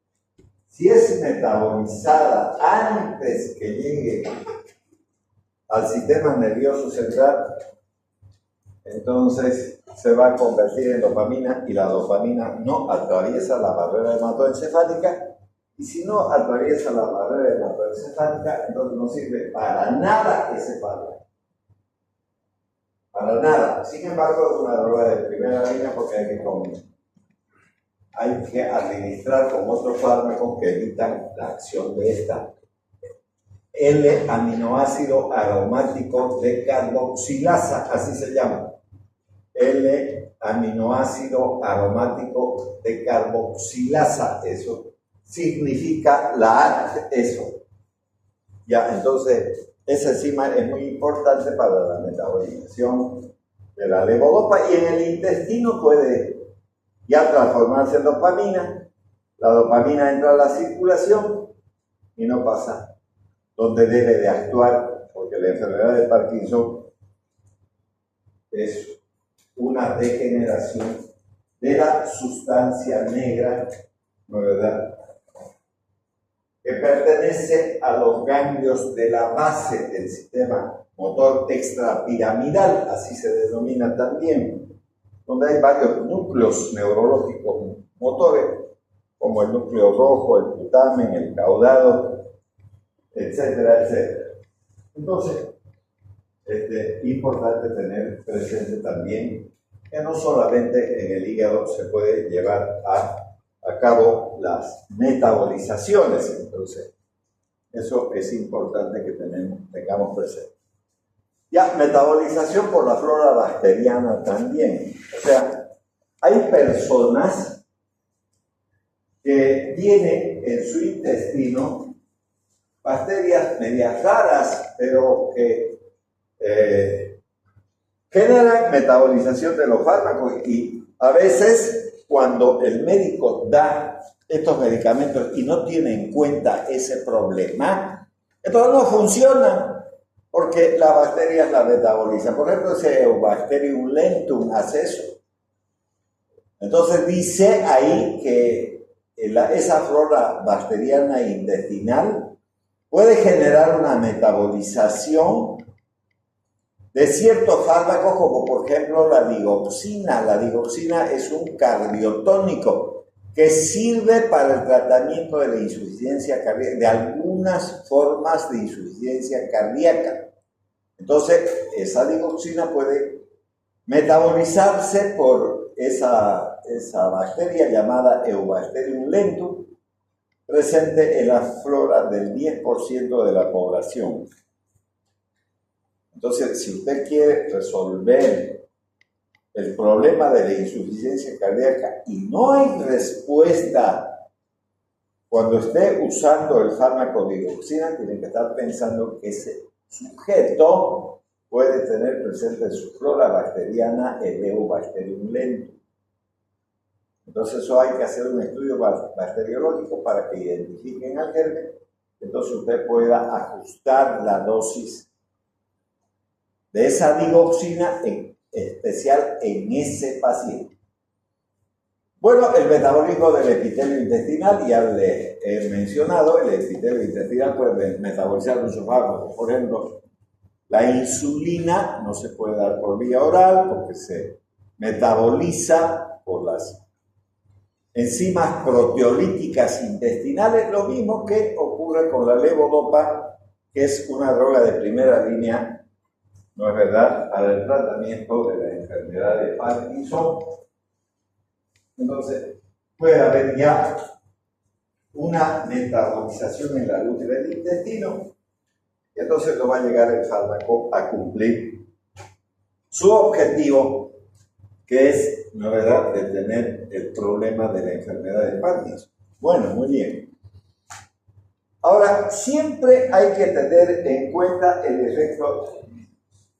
si es metabolizada antes que llegue al sistema nervioso central, entonces se va a convertir en dopamina y la dopamina no atraviesa la barrera hematoencefálica. Y si no atraviesa la barrera hematoencefálica, entonces no sirve para nada ese fármaco. Para nada. Sin embargo, es una droga de primera línea porque hay que administrar con otros fármacos que evitan la acción de esta. L-aminoácido aromático de carboxilasa, así se llama. L-aminoácido aromático de carboxilasa, eso significa eso. Ya, entonces, esa enzima es muy importante para la metabolización de la levodopa y en el intestino puede ya transformarse en dopamina. La dopamina entra a la circulación y no pasa donde debe de actuar, porque la enfermedad de Parkinson es una degeneración de la sustancia negra, ¿no es verdad?, que pertenece a los ganglios de la base del sistema motor extrapiramidal, así se denomina también, donde hay varios núcleos neurológicos motores, como el núcleo rojo, el putamen, el caudado, etcétera, etcétera. Entonces, es importante tener presente también que no solamente en el hígado se puede llevar a cabo las metabolizaciones, entonces eso es importante que tengamos presente. Ya, metabolización por la flora bacteriana también. O sea, hay personas que tienen en su intestino bacterias medias raras, pero que generan metabolización de los fármacos y a veces cuando el médico da estos medicamentos y no tiene en cuenta ese problema, entonces no funcionan porque la bacteria la metaboliza. Por ejemplo, ese Eubacterium lentum hace eso. Entonces dice ahí que esa flora bacteriana intestinal puede generar una metabolización de ciertos fármacos, como por ejemplo la digoxina. La digoxina es un cardiotónico que sirve para el tratamiento de la insuficiencia cardíaca, de algunas formas de insuficiencia cardíaca. Entonces, esa digoxina puede metabolizarse por esa bacteria llamada Eubacterium lentum, presente en la flora del 10% de la población. Entonces, si usted quiere resolver el problema de la insuficiencia cardíaca y no hay respuesta cuando esté usando el fármaco digoxina, tiene que estar pensando que ese sujeto puede tener presente en su flora bacteriana el Eubacterium lentum. Entonces, eso hay que hacer un estudio bacteriológico para que identifiquen al germen, entonces usted pueda ajustar la dosis de esa digoxina en especial en ese paciente. Bueno, el metabolismo del epitelio intestinal, ya le he mencionado, el epitelio intestinal puede metabolizar muchos fármacos. Por ejemplo, la insulina no se puede dar por vía oral porque se metaboliza por las enzimas proteolíticas intestinales, lo mismo que ocurre con la levodopa, que es una droga de primera línea, ¿no es verdad?, para el tratamiento de la enfermedad de Parkinson. Entonces, puede haber ya una metabolización en la luz del intestino, y entonces no va a llegar el fármaco a cumplir su objetivo, que es, ¿no es verdad?, detener el problema de la enfermedad de Parkinson. Bueno, muy bien. Ahora, siempre hay que tener en cuenta el efecto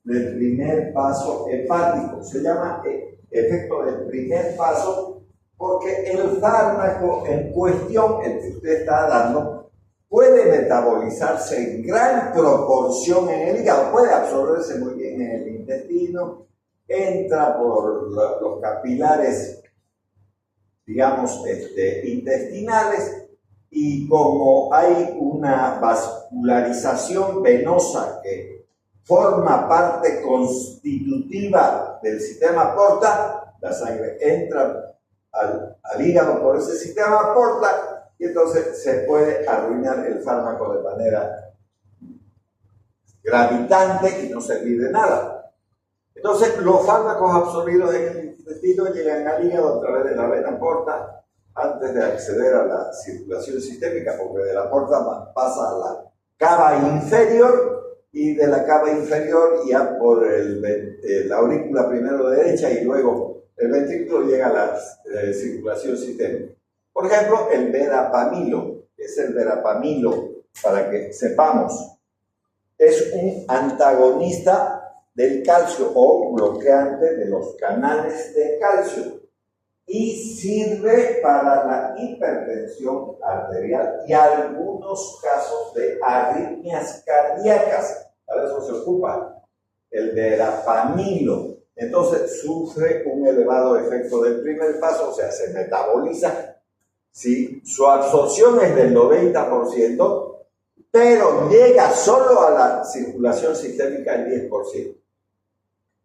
del primer paso hepático. Se llama efecto del primer paso porque el fármaco en cuestión, el que usted está dando, puede metabolizarse en gran proporción en el hígado, puede absorberse muy bien en el intestino, entra por los capilares, digamos, intestinales, y como hay una vascularización venosa que forma parte constitutiva del sistema porta, la sangre entra al hígado por ese sistema porta y entonces se puede arruinar el fármaco de manera gravitante y no servir de nada. Entonces los fármacos absorbidos en el intestino llegan al hígado a través de la vena porta antes de acceder a la circulación sistémica, porque de la porta pasa a la cava inferior y de la cava inferior ya por la aurícula primero derecha y luego el ventrículo llega a la circulación sistémica. Por ejemplo, el verapamilo, que es el verapamilo, para que sepamos, es un antagonista del calcio o bloqueante de los canales de calcio y sirve para la hipertensión arterial y algunos casos de arritmias cardíacas. Para eso se ocupa el verapamilo. Entonces sufre un elevado efecto del primer paso, o sea, se metaboliza. ¿Sí? Su absorción es del 90%, pero llega solo a la circulación sistémica el 10%.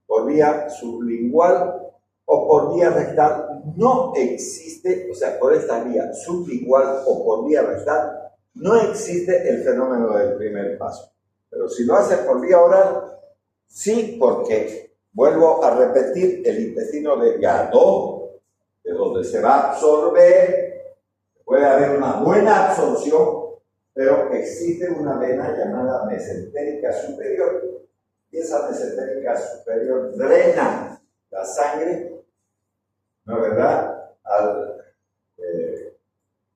Por vía sublingual o por vía rectal no existe, o sea, por esta vía sublingual o por vía rectal, no existe el fenómeno del primer paso. Pero si lo hace por vía oral, sí, porque, vuelvo a repetir, el intestino delgado, de donde se va a absorber, puede haber una buena absorción, pero existe una vena llamada mesentérica superior, y esa mesentérica superior drena la sangre, ¿no es verdad?, al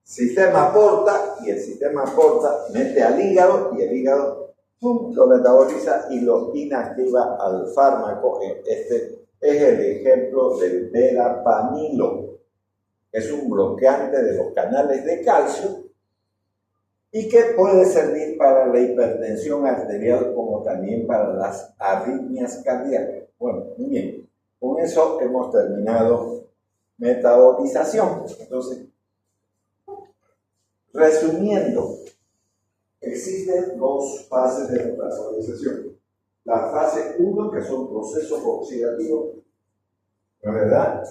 sistema porta, y el sistema porta mete al hígado, y el hígado lo metaboliza y lo inactiva al fármaco. Este es el ejemplo del verapamilo. Es un bloqueante de los canales de calcio y que puede servir para la hipertensión arterial como también para las arritmias cardíacas. Bueno, muy bien. Con eso hemos terminado metabolización. Entonces, resumiendo, existen dos fases de metabolización. La fase 1, que son procesos oxidativos, ¿no es verdad?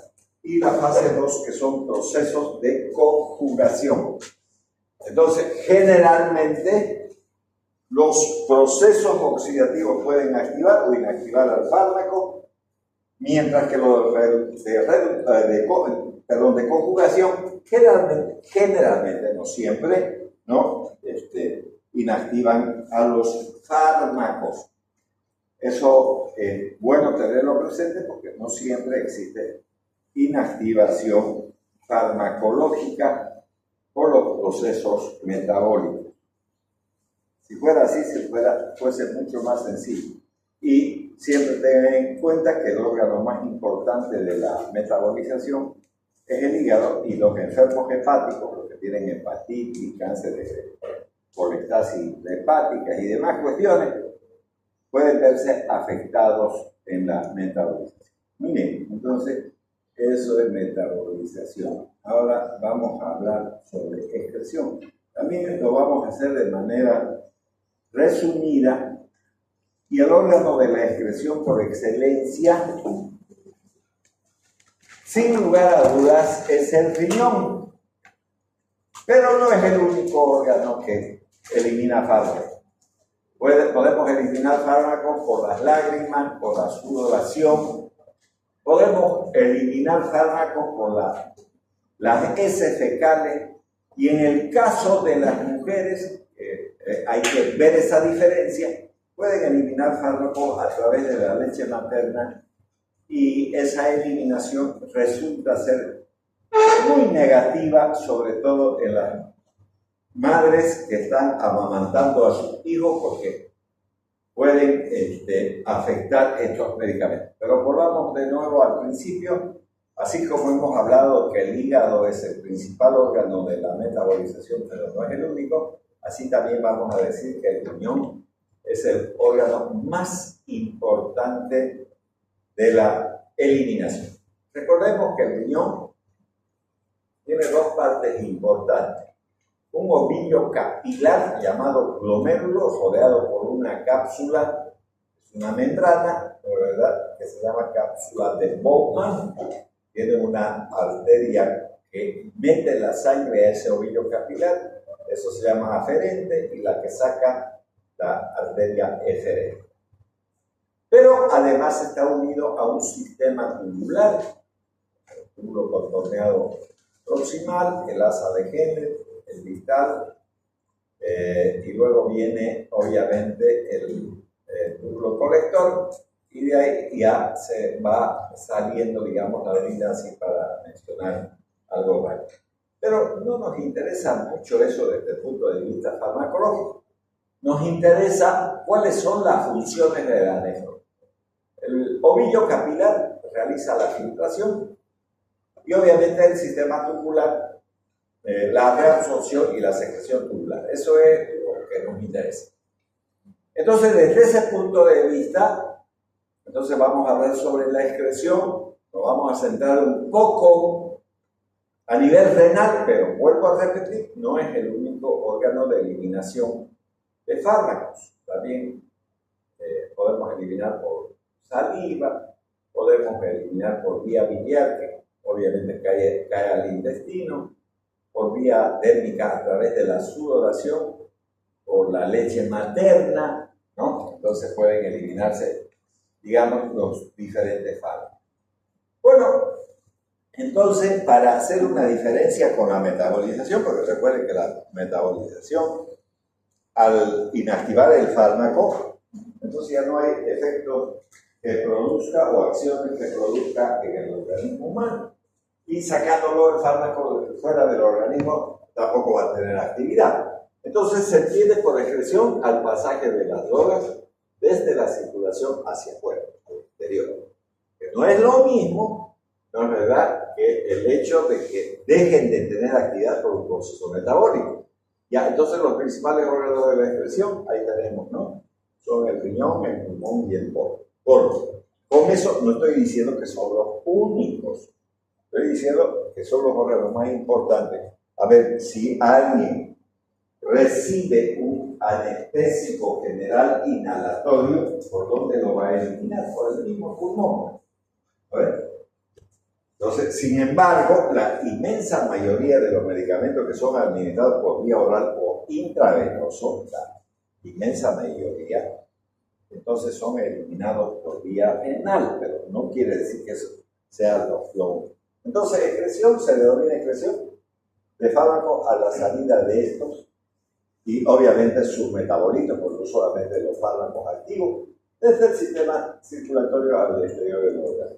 Y la fase 2, que son procesos de conjugación. Entonces, generalmente, los procesos oxidativos pueden activar o inactivar al fármaco, mientras que los de conjugación, generalmente, no siempre, ¿no? Inactivan a los fármacos. Eso es bueno tenerlo presente porque no siempre existe inactivación farmacológica por los procesos metabólicos. Si fuera así, fuese mucho más sencillo. Y siempre tengan en cuenta que el órgano más importante de la metabolización es el hígado, y los enfermos hepáticos, los que tienen hepatitis, cáncer de colestasis hepáticas y demás cuestiones, pueden verse afectados en la metabolización. Muy bien, entonces eso es metabolización. Ahora vamos a hablar sobre excreción. También lo vamos a hacer de manera resumida, y el órgano de la excreción por excelencia, sin lugar a dudas, es el riñón. Pero no es el único órgano que elimina fármacos. Podemos eliminar fármacos por las lágrimas, por la sudoración. Podemos eliminar fármacos por las heces fecales. Y en el caso de las mujeres, hay que ver esa diferencia. Pueden eliminar fármacos a través de la leche materna, y esa eliminación resulta ser muy negativa, sobre todo en las madres que están amamantando a sus hijos porque pueden afectar estos medicamentos. Pero volvamos de nuevo al principio. Así como hemos hablado que el hígado es el principal órgano de la metabolización, pero no es el único, así también vamos a decir que el riñón es el órgano más importante de la eliminación. Recordemos que el riñón tiene dos partes importantes. Un ovillo capilar llamado glomérulo, rodeado por una cápsula, es una membrana, ¿verdad?, que se llama cápsula de Bowman. Tiene una arteria que mete la sangre a ese ovillo capilar, eso se llama aferente, y la que saca la arteria eferente. Pero además está unido a un sistema tubular, el túbulo contorneado proximal, el asa de Henle, el distal, y luego viene obviamente el túbulo colector, y de ahí ya se va saliendo, digamos, la avenida, así para mencionar algo más. Pero no nos interesa mucho eso desde el punto de vista farmacológico. Nos interesa cuáles son las funciones de la nefrona. El ovillo capilar realiza la filtración y obviamente el sistema tubular la reabsorción y la secreción tubular. Eso es lo que nos interesa. Entonces, desde ese punto de vista, entonces vamos a hablar sobre la excreción, nos vamos a centrar un poco a nivel renal, pero vuelvo a repetir, no es el único órgano de eliminación de fármacos. También podemos eliminar por saliva, podemos eliminar por vía biliar, que obviamente cae al intestino, por vía dérmica a través de la sudoración, por la leche materna, ¿no? Entonces pueden eliminarse, digamos, los diferentes fármacos. Bueno, entonces, para hacer una diferencia con la metabolización, porque recuerden que la metabolización, al inactivar el fármaco, entonces ya no hay efectos que produzca o acciones que produzca en el organismo humano. Y sacándolo el fármaco fuera del organismo, tampoco va a tener actividad. Entonces se entiende por excreción al pasaje de las drogas desde la circulación hacia afuera, al exterior. Que no es lo mismo, no es verdad, que el hecho de que dejen de tener actividad por un proceso metabólico. Ya, entonces los principales órganos de la excreción, ahí tenemos, ¿no? Son el riñón, el pulmón y el colon. Con eso no estoy diciendo que son los únicos. Estoy diciendo que son los órganos más importantes. A ver, si alguien recibe un anestésico general inhalatorio, ¿por dónde lo va a eliminar? Por el mismo pulmón. ¿Ver? Entonces, sin embargo, la inmensa mayoría de los medicamentos que son administrados por vía oral o intravenoso, la inmensa mayoría, entonces son eliminados por vía renal, pero no quiere decir que eso sea lo. Entonces, excreción se denomina excreción de fármacos a la salida de estos y obviamente sus metabolitos, porque no solamente los fármacos activos, desde el sistema circulatorio al exterior del órgano.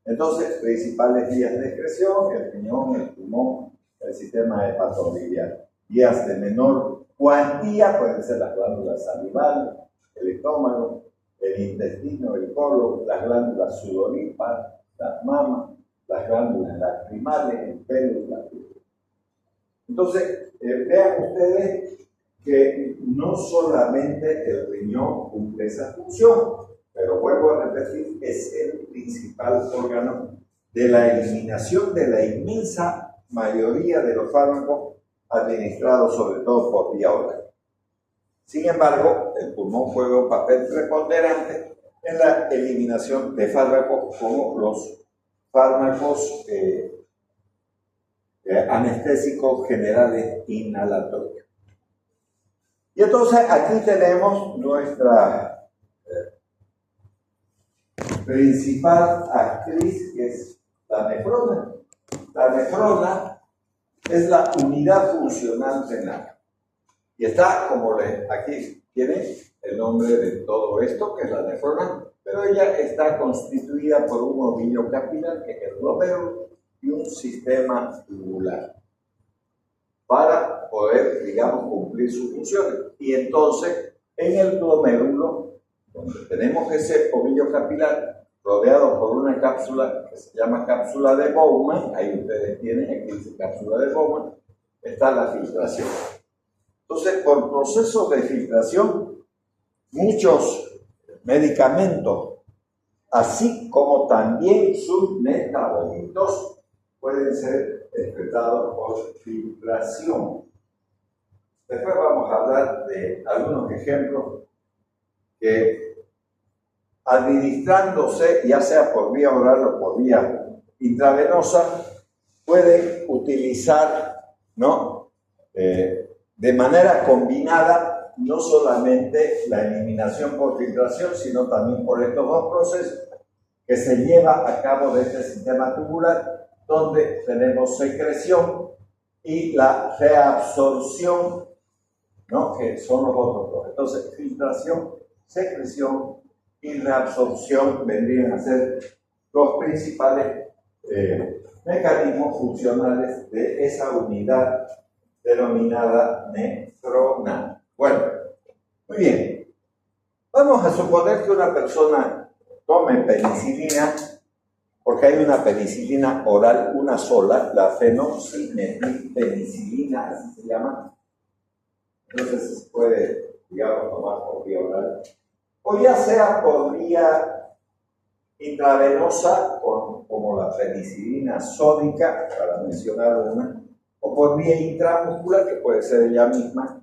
Entonces, principales vías de excreción, el riñón, el pulmón, el sistema hepatobiliar. Vías de menor cuantía pueden ser las glándulas salivales, el estómago, el intestino, el colon, las glándulas sudoríparas, las mamas, las glándulas lacrimales, el pelo y la piel. Entonces, vean ustedes que no solamente el riñón cumple esa función, pero vuelvo a repetir, es el principal órgano de la eliminación de la inmensa mayoría de los fármacos administrados sobre todo por vía oral. Sin embargo, el pulmón juega un papel preponderante en la eliminación de fármacos como los fármacos anestésicos generales inhalatorios. Y entonces aquí tenemos nuestra principal actriz, que es la nefrona. La nefrona es la unidad funcional renal. Y está, como aquí tiene el nombre de todo esto, que es la nefrona, pero ella está constituida por un ovillo capilar, que es el glomérulo, y y un sistema tubular para poder, digamos, cumplir sus funciones. Y entonces, en el glomérulo, donde tenemos ese ovillo capilar rodeado por una cápsula que se llama cápsula de Bowman, ahí ustedes tienen, aquí dice cápsula de Bowman, está la filtración. Entonces, por procesos de filtración, muchos medicamentos, así como también sus metabolitos, pueden ser excretados por filtración. Después vamos a hablar de algunos ejemplos que, administrándose, ya sea por vía oral o por vía intravenosa, pueden utilizar, ¿no? De manera combinada, no solamente la eliminación por filtración, sino también por estos dos procesos que se lleva a cabo de este sistema tubular, donde tenemos secreción y la reabsorción, ¿no? Que son los otros dos. Entonces, filtración, secreción y reabsorción vendrían a ser los principales mecanismos funcionales de esa unidad denominada nefrona. Bueno, muy bien. Vamos a suponer que una persona tome penicilina, porque hay una penicilina oral, una sola, la fenoximetilpenicilina, así se llama. Entonces se puede, digamos, tomar por vía oral. O ya sea por vía intravenosa, como la penicilina sódica, para mencionar una, o por vía intramuscular, que puede ser ella misma.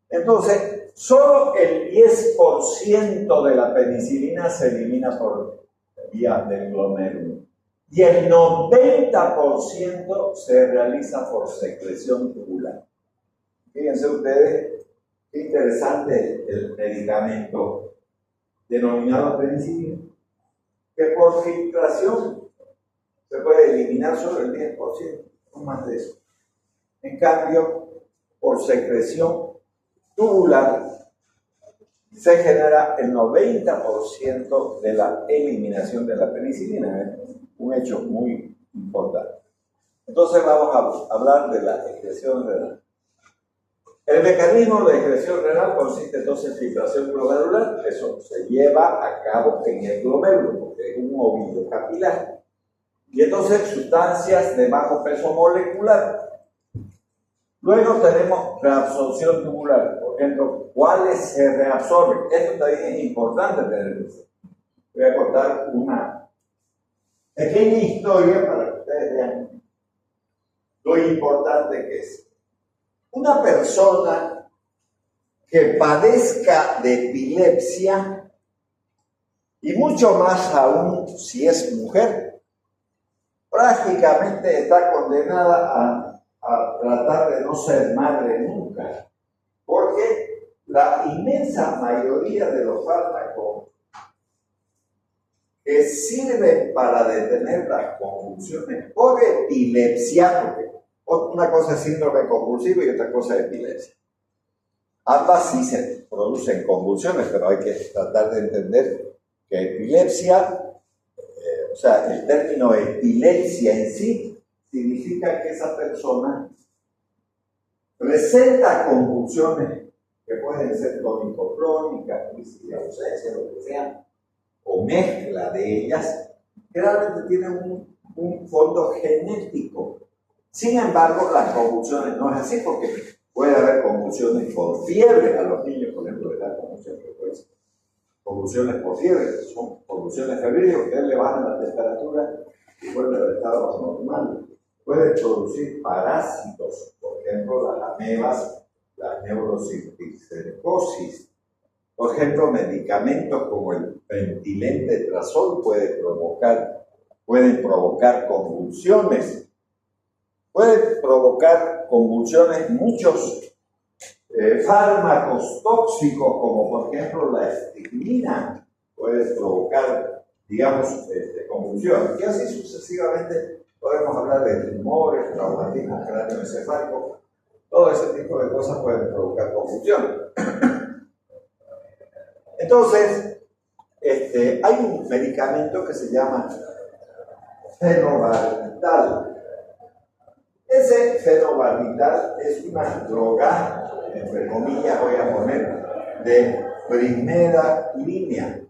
Entonces, solo el 10% de la penicilina se elimina por vía del glomérulo y el 90% se realiza por secreción tubular. Fíjense ustedes, qué interesante el medicamento denominado penicilina, que por filtración se puede eliminar solo el 10%, no más de eso. En cambio, por secreción tubular se genera el 90% de la eliminación de la penicilina. ¿Eh? Un hecho muy importante. Entonces vamos a hablar de la excreción renal. El mecanismo de excreción renal consiste entonces en filtración glomerular. Eso se lleva a cabo en el glomérulo, porque es un ovillo capilar. Y entonces sustancias de bajo peso molecular. Luego tenemos reabsorción tubular. Por ejemplo, ¿cuáles se reabsorben? Esto también es importante tener eso. Voy a contar una pequeña historia para que ustedes vean lo importante que es. Una persona que padezca de epilepsia, y mucho más aún si es mujer, prácticamente está condenada a tratar de no ser madre nunca, porque la inmensa mayoría de los fármacos que sirven para detener las convulsiones por epilepsia, porque una cosa es síndrome convulsivo y otra cosa es epilepsia. Ambas sí se producen convulsiones, pero hay que tratar de entender que epilepsia, o sea, el término epilepsia en sí, significa que esa persona presenta convulsiones que pueden ser tónico-crónicas, crisis de ausencia, lo que sea, o mezcla de ellas, que realmente tienen un fondo genético. Sin embargo, las convulsiones no es así, porque puede haber convulsiones por fiebre. A los niños, por ejemplo, les da convulsión frecuencia. Convulsiones por fiebre, son convulsiones febriles, ustedes le bajan la temperatura y vuelve al estado normal. Puede producir parásitos, por ejemplo, las amebas, la neurocisticercosis. Por ejemplo, medicamentos como el pentilentretrazol pueden provocar convulsiones. Pueden provocar convulsiones muchos fármacos tóxicos, como por ejemplo la estricnina, puede provocar, digamos, convulsiones. Y así sucesivamente podemos hablar de tumores, traumatismo cráneoencefálico, todo ese tipo de cosas pueden provocar convulsiones. Entonces, hay un medicamento que se llama fenobarbital. Ese fenobarbital es una droga, entre comillas voy a poner, de primera línea.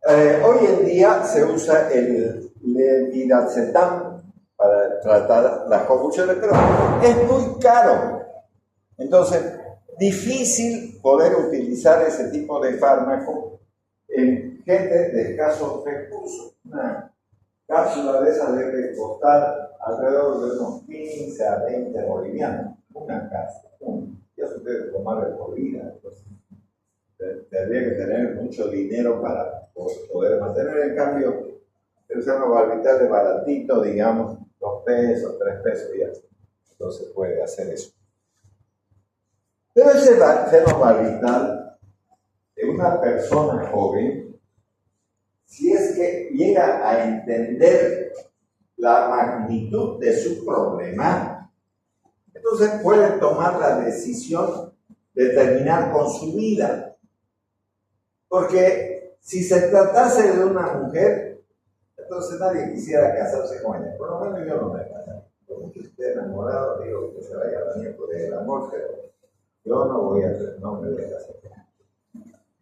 Hoy en día se usa el levetiracetam para tratar las convulsiones, pero es muy caro. Entonces, difícil poder utilizar ese tipo de fármaco en gente de escasos recursos. Una cápsula de esas debe costar alrededor de unos 15 a 20 bolivianos. Una cápsula. Ya se debe tomar de por vida. Entonces, tendría que tener mucho dinero para poder mantener. En cambio, el fenobarbital es baratito, digamos, 2 pesos, 3 pesos ya. Entonces puede hacer eso. Pero ese fenobarbital de una persona joven, si es que llega a entender la magnitud de su problema, entonces puede tomar la decisión de terminar con su vida. Porque si se tratase de una mujer, entonces nadie quisiera casarse con ella. Por lo menos yo no me casaría. Por mucho que esté enamorado, digo que se vaya a venir por el amor, pero yo no me voy a casar con ella.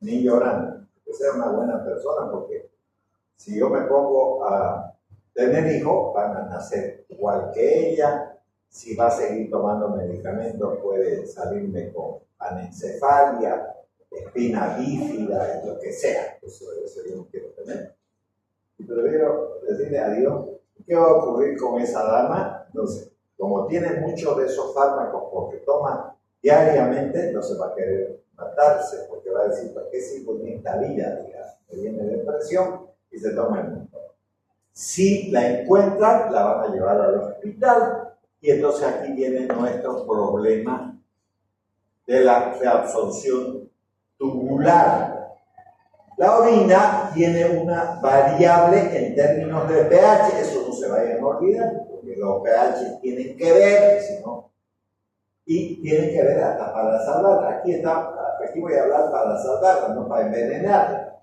Ni llorando. Que sea una buena persona, porque si yo me pongo a tener hijos, van a nacer igual que ella. Si va a seguir tomando medicamentos, puede salirme con anencefalia, espina bífida, lo que sea. Eso yo no quiero tener. Y prefiero decirle a Dios, ¿qué va a ocurrir con esa dama? Entonces, como tiene muchos de esos fármacos porque toma diariamente, no se va a querer matarse, porque va a decir, ¿para qué sirve en esta vida? Le viene depresión y se toma el mundo. Si la encuentran, la van a llevar al hospital, y entonces aquí viene nuestro problema de la reabsorción tubular. La orina tiene una variable en términos de pH, eso no se vayan a olvidar, porque los pH tienen que ver, si no, y tienen que ver hasta para salvarla. Aquí voy a hablar para salvarla, no para envenenarla.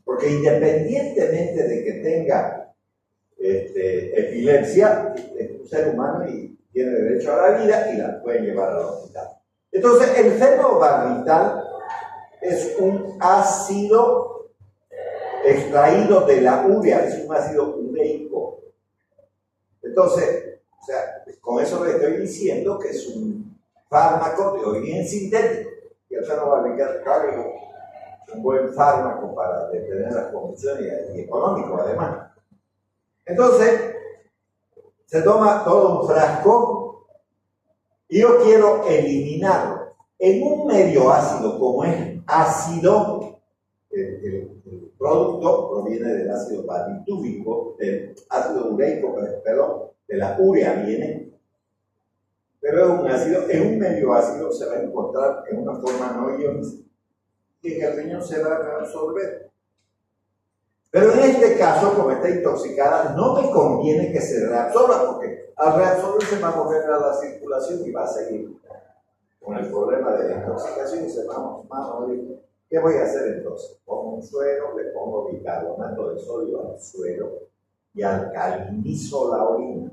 Porque independientemente de que tenga epilepsia, es un ser humano y tiene derecho a la vida y la puede llevar al hospital. Entonces, el fenobarbital es un ácido extraído de la urea, es un ácido ureico. Entonces, o sea, con eso le estoy diciendo que es un fármaco de origen sintético. Y el fenobarbital, claro, es un buen fármaco para detener las convulsiones y económico, además. Entonces, se toma todo un frasco y yo quiero eliminarlo. En un medio ácido, como es ácido, el producto proviene del ácido barbitúrico, del ácido ureico, perdón, de la urea viene, pero es un ácido, en un medio ácido se va a encontrar en una forma no ionizada, que el riñón se va a reabsorber. Pero en este caso, como está intoxicada, no me conviene que se reabsorba, porque al reabsorberse va a volver a la circulación y va a seguir con el problema de la intoxicación y se va a morir. ¿Qué voy a hacer entonces? Pongo un suero, le pongo bicarbonato de sodio al suero y alcalinizo la orina.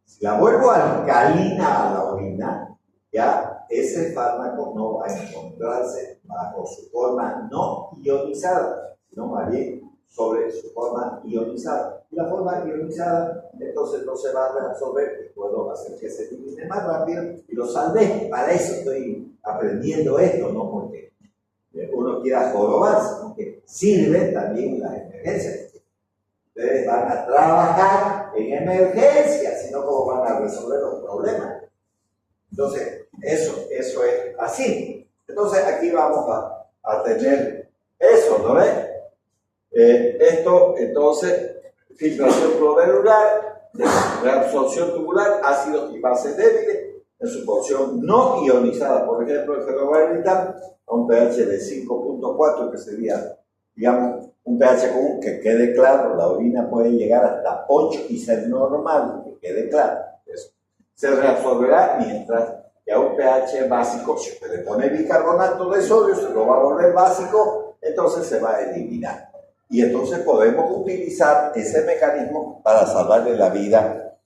Si la vuelvo alcalina a la orina, ya ese fármaco no va a encontrarse bajo su forma no ionizada, sino más bien sobre su forma ionizada. Y la forma ionizada entonces no se va a reabsorber y puedo hacer que se elimine más rápido y lo salvé. Para eso estoy aprendiendo esto, no porque uno quiera jorobarse, sino que sirve también en las emergencias. Ustedes van a trabajar en emergencias, sino cómo van a resolver los problemas. Entonces, eso es así. Entonces, aquí vamos a tener eso, ¿no ves? Esto, entonces, filtración glomerular, reabsorción tubular, ácidos y bases débiles, en su porción no ionizada, por ejemplo, el fenobarbital, a un pH de 5.4, que sería, digamos, un pH común, que quede claro, la orina puede llegar hasta 8 y ser normal, que quede claro. Eso se reabsorberá mientras que a un pH básico, si usted le pone bicarbonato de sodio, se lo va a volver básico, entonces se va a eliminar. Y entonces podemos utilizar ese mecanismo para salvarle la vida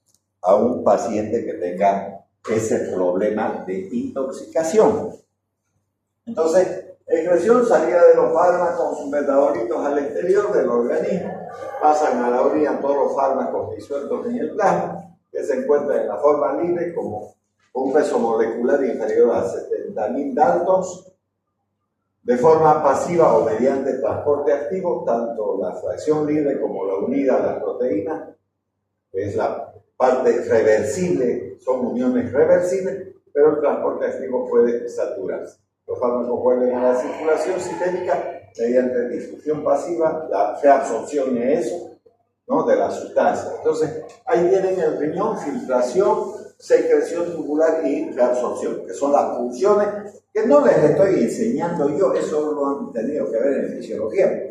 a un paciente que tenga ese problema de intoxicación. Entonces, excreción, salida de los fármacos, sus metabolitos al exterior del organismo, pasan a la orina todos los fármacos disueltos en el plasma, que se encuentran en la forma libre como un peso molecular inferior a 70.000 daltons, de forma pasiva o mediante transporte activo, tanto la fracción libre como la unida a las proteínas, que es la parte reversible, son uniones reversibles, pero el transporte activo puede saturarse. Los fármacos vuelven a la circulación sistémica mediante difusión pasiva, la reabsorción de eso, ¿no?, de la sustancia. Entonces, ahí vienen el riñón, filtración, secreción tubular y reabsorción, que son las funciones que no les estoy enseñando yo, eso lo han tenido que ver en fisiología.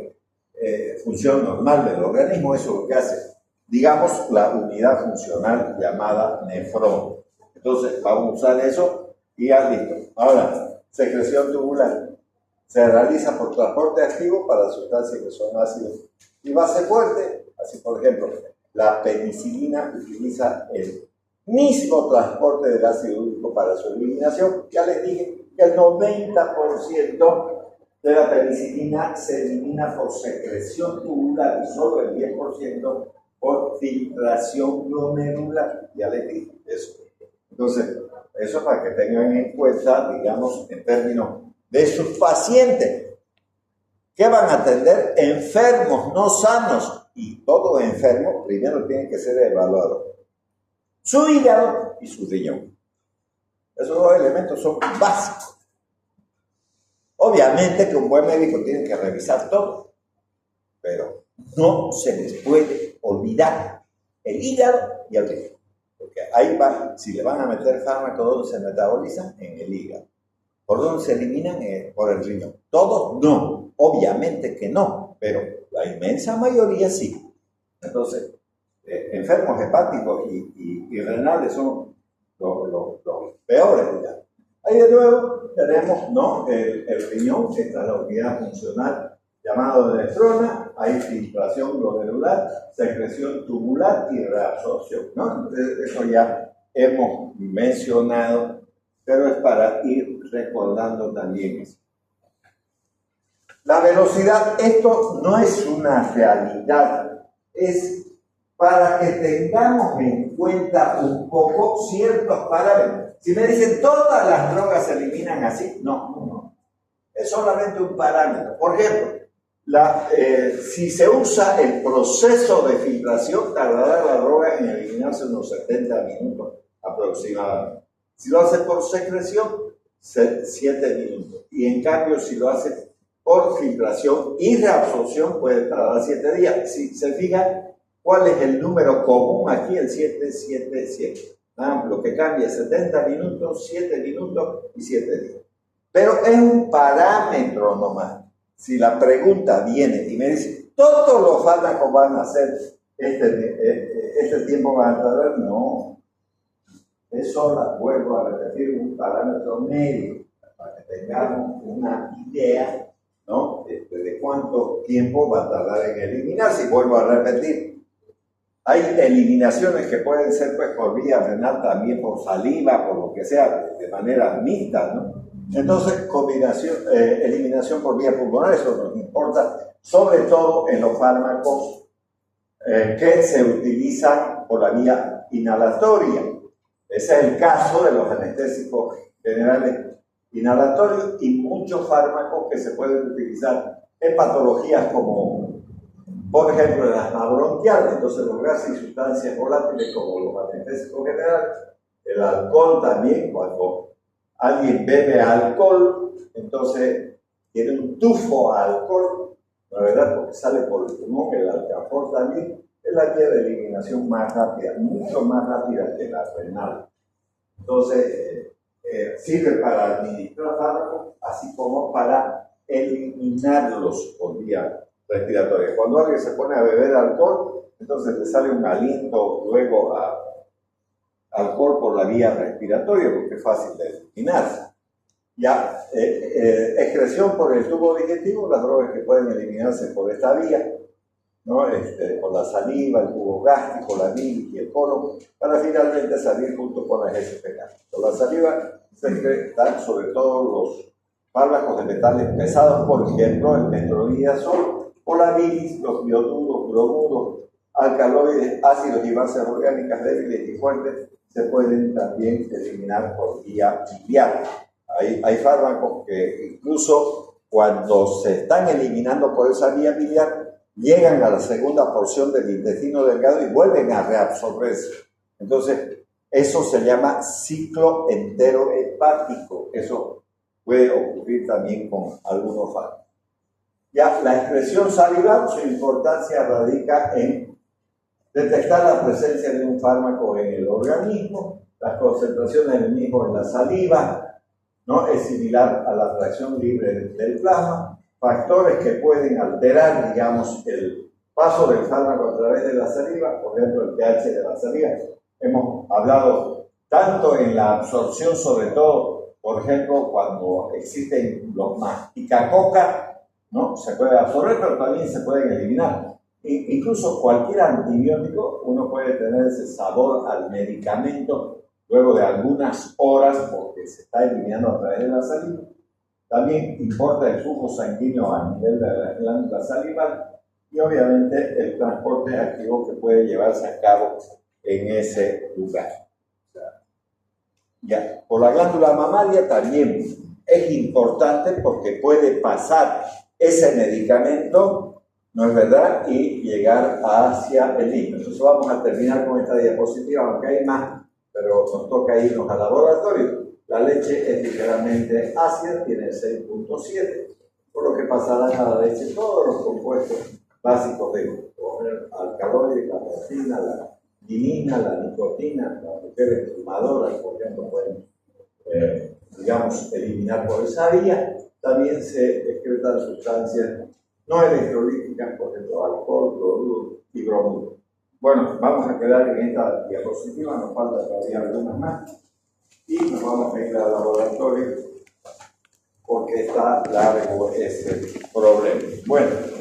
Función normal del organismo, eso es lo que hace, digamos, la unidad funcional llamada nefrón. Entonces, vamos a usar eso y ya listo. Ahora, secreción tubular se realiza por transporte activo para sustancias que son ácidos y base fuerte. Así, por ejemplo, la penicilina utiliza el mismo transporte del ácido úrico para su eliminación. Ya les dije que el 90% de la penicilina se elimina por secreción tubular y solo el 10% por filtración glomerular. Ya les dije eso. Entonces, eso para que tengan en cuenta, digamos, en términos de sus pacientes, que van a atender enfermos, no sanos, y todo enfermo primero tiene que ser evaluado. Su hígado y su riñón. Esos dos elementos son básicos. Obviamente que un buen médico tiene que revisar todo, pero no se les puede olvidar el hígado y el riñón. Porque ahí va, si le van a meter fármacos, ¿dónde se metabolizan? En el hígado. ¿Por dónde se eliminan? Por el riñón. Todos no, obviamente que no, pero la inmensa mayoría sí. Entonces, enfermos hepáticos y renales son los peores, digamos. Ahí de nuevo tenemos, ¿no?, el riñón, que está en la unidad funcional llamado nefrona, hay filtración glomerular, secreción tubular y reabsorción, ¿no? Entonces, eso ya hemos mencionado, pero es para ir recordando también eso. La velocidad, esto no es una realidad, es para que tengamos en cuenta un poco ciertos parámetros. Si me dicen todas las drogas se eliminan así, no. Es solamente un parámetro. Por ejemplo, si se usa el proceso de filtración, tardará la droga en eliminarse unos 70 minutos aproximadamente. Si lo hace por secreción, 7 minutos. Y en cambio, si lo hace por filtración y reabsorción, puede tardar 7 días. Si se fijan, ¿cuál es el número común aquí? El 777. Lo que cambia es 70 minutos, 7 minutos y 7 días. Pero es un parámetro nomás. Si la pregunta viene y me dice, ¿todos los fármacos van a hacer este tiempo van a tardar? No. Eso la vuelvo a repetir, un parámetro medio, para que tengamos una idea, ¿no?, de cuánto tiempo va a tardar en eliminarse. Y vuelvo a repetir, hay eliminaciones que pueden ser, pues, por vía renal, también por saliva, por lo que sea, de manera mixta, ¿no? Entonces, eliminación por vía pulmonar, eso nos importa, sobre todo en los fármacos que se utilizan por la vía inhalatoria. Ese es el caso de los anestésicos generales inhalatorios y muchos fármacos que se pueden utilizar en patologías como, por ejemplo, el asma bronquial. Entonces, los gases y sustancias volátiles como los anestésicos generales, el alcohol también, cuando alguien bebe alcohol, entonces tiene un tufo a alcohol, la verdad, porque sale por el pulmón, el alcanfor también, es la vía de eliminación más rápida, mucho más rápida que la renal. Entonces, sirve para administrar fármacos, así como para eliminarlos por vía respiratoria. Cuando alguien se pone a beber alcohol, entonces le sale un aliento luego a alcohol por la vía respiratoria, porque es fácil de eliminar. Ya, excreción por el tubo digestivo, las drogas que pueden eliminarse por esta vía, ¿no? Con la saliva, el jugo gástrico, la bilis y el colon, para finalmente salir junto con las heces fecales. Con la saliva se excretan sobre todo los fármacos de metales pesados, por ejemplo, el metronidazol, o la bilis, los bioturos, bromuros, alcaloides, ácidos y bases orgánicas débiles y fuertes se pueden también eliminar por vía biliar. Hay fármacos que incluso cuando se están eliminando por esa vía biliar, llegan a la segunda porción del intestino delgado y vuelven a reabsorberse. Entonces, eso se llama ciclo enterohepático. Eso puede ocurrir también con algunos fármacos. Ya, la excreción salival, su importancia radica en detectar la presencia de un fármaco en el organismo, las concentraciones del mismo en la saliva, ¿no? Es similar a la fracción libre del plasma, factores que pueden alterar, digamos, el paso del fármaco a través de la saliva, por ejemplo, el pH de la saliva. Hemos hablado tanto en la absorción, sobre todo, por ejemplo, cuando existen los masticacoca, ¿no? Se puede absorber, pero también se pueden eliminar. Incluso cualquier antibiótico, uno puede tener ese sabor al medicamento luego de algunas horas porque se está eliminando a través de la saliva. También importa el flujo sanguíneo a nivel de la glándula salival y obviamente el transporte activo que puede llevarse a cabo en ese lugar. Ya, por la glándula mamaria también es importante porque puede pasar ese medicamento, ¿no es verdad?, y llegar hacia el hígado. Entonces vamos a terminar con esta diapositiva, aunque hay más, pero nos toca irnos al laboratorio. La leche es ligeramente ácida, tiene 6.7, por lo que pasarán a la leche todos los compuestos básicos de alcaloides, la morfina, la quinina, la nicotina. Las mujeres fumadoras, por ejemplo, pueden, digamos, eliminar por esa vía. También se excretan sustancias no electrolíticas, por ejemplo, alcohol, cloruro y bromuro. Bueno, vamos a quedar en esta diapositiva, nos falta todavía algunas más y nos vamos a ir al laboratorio porque está largo ese problema. Bueno.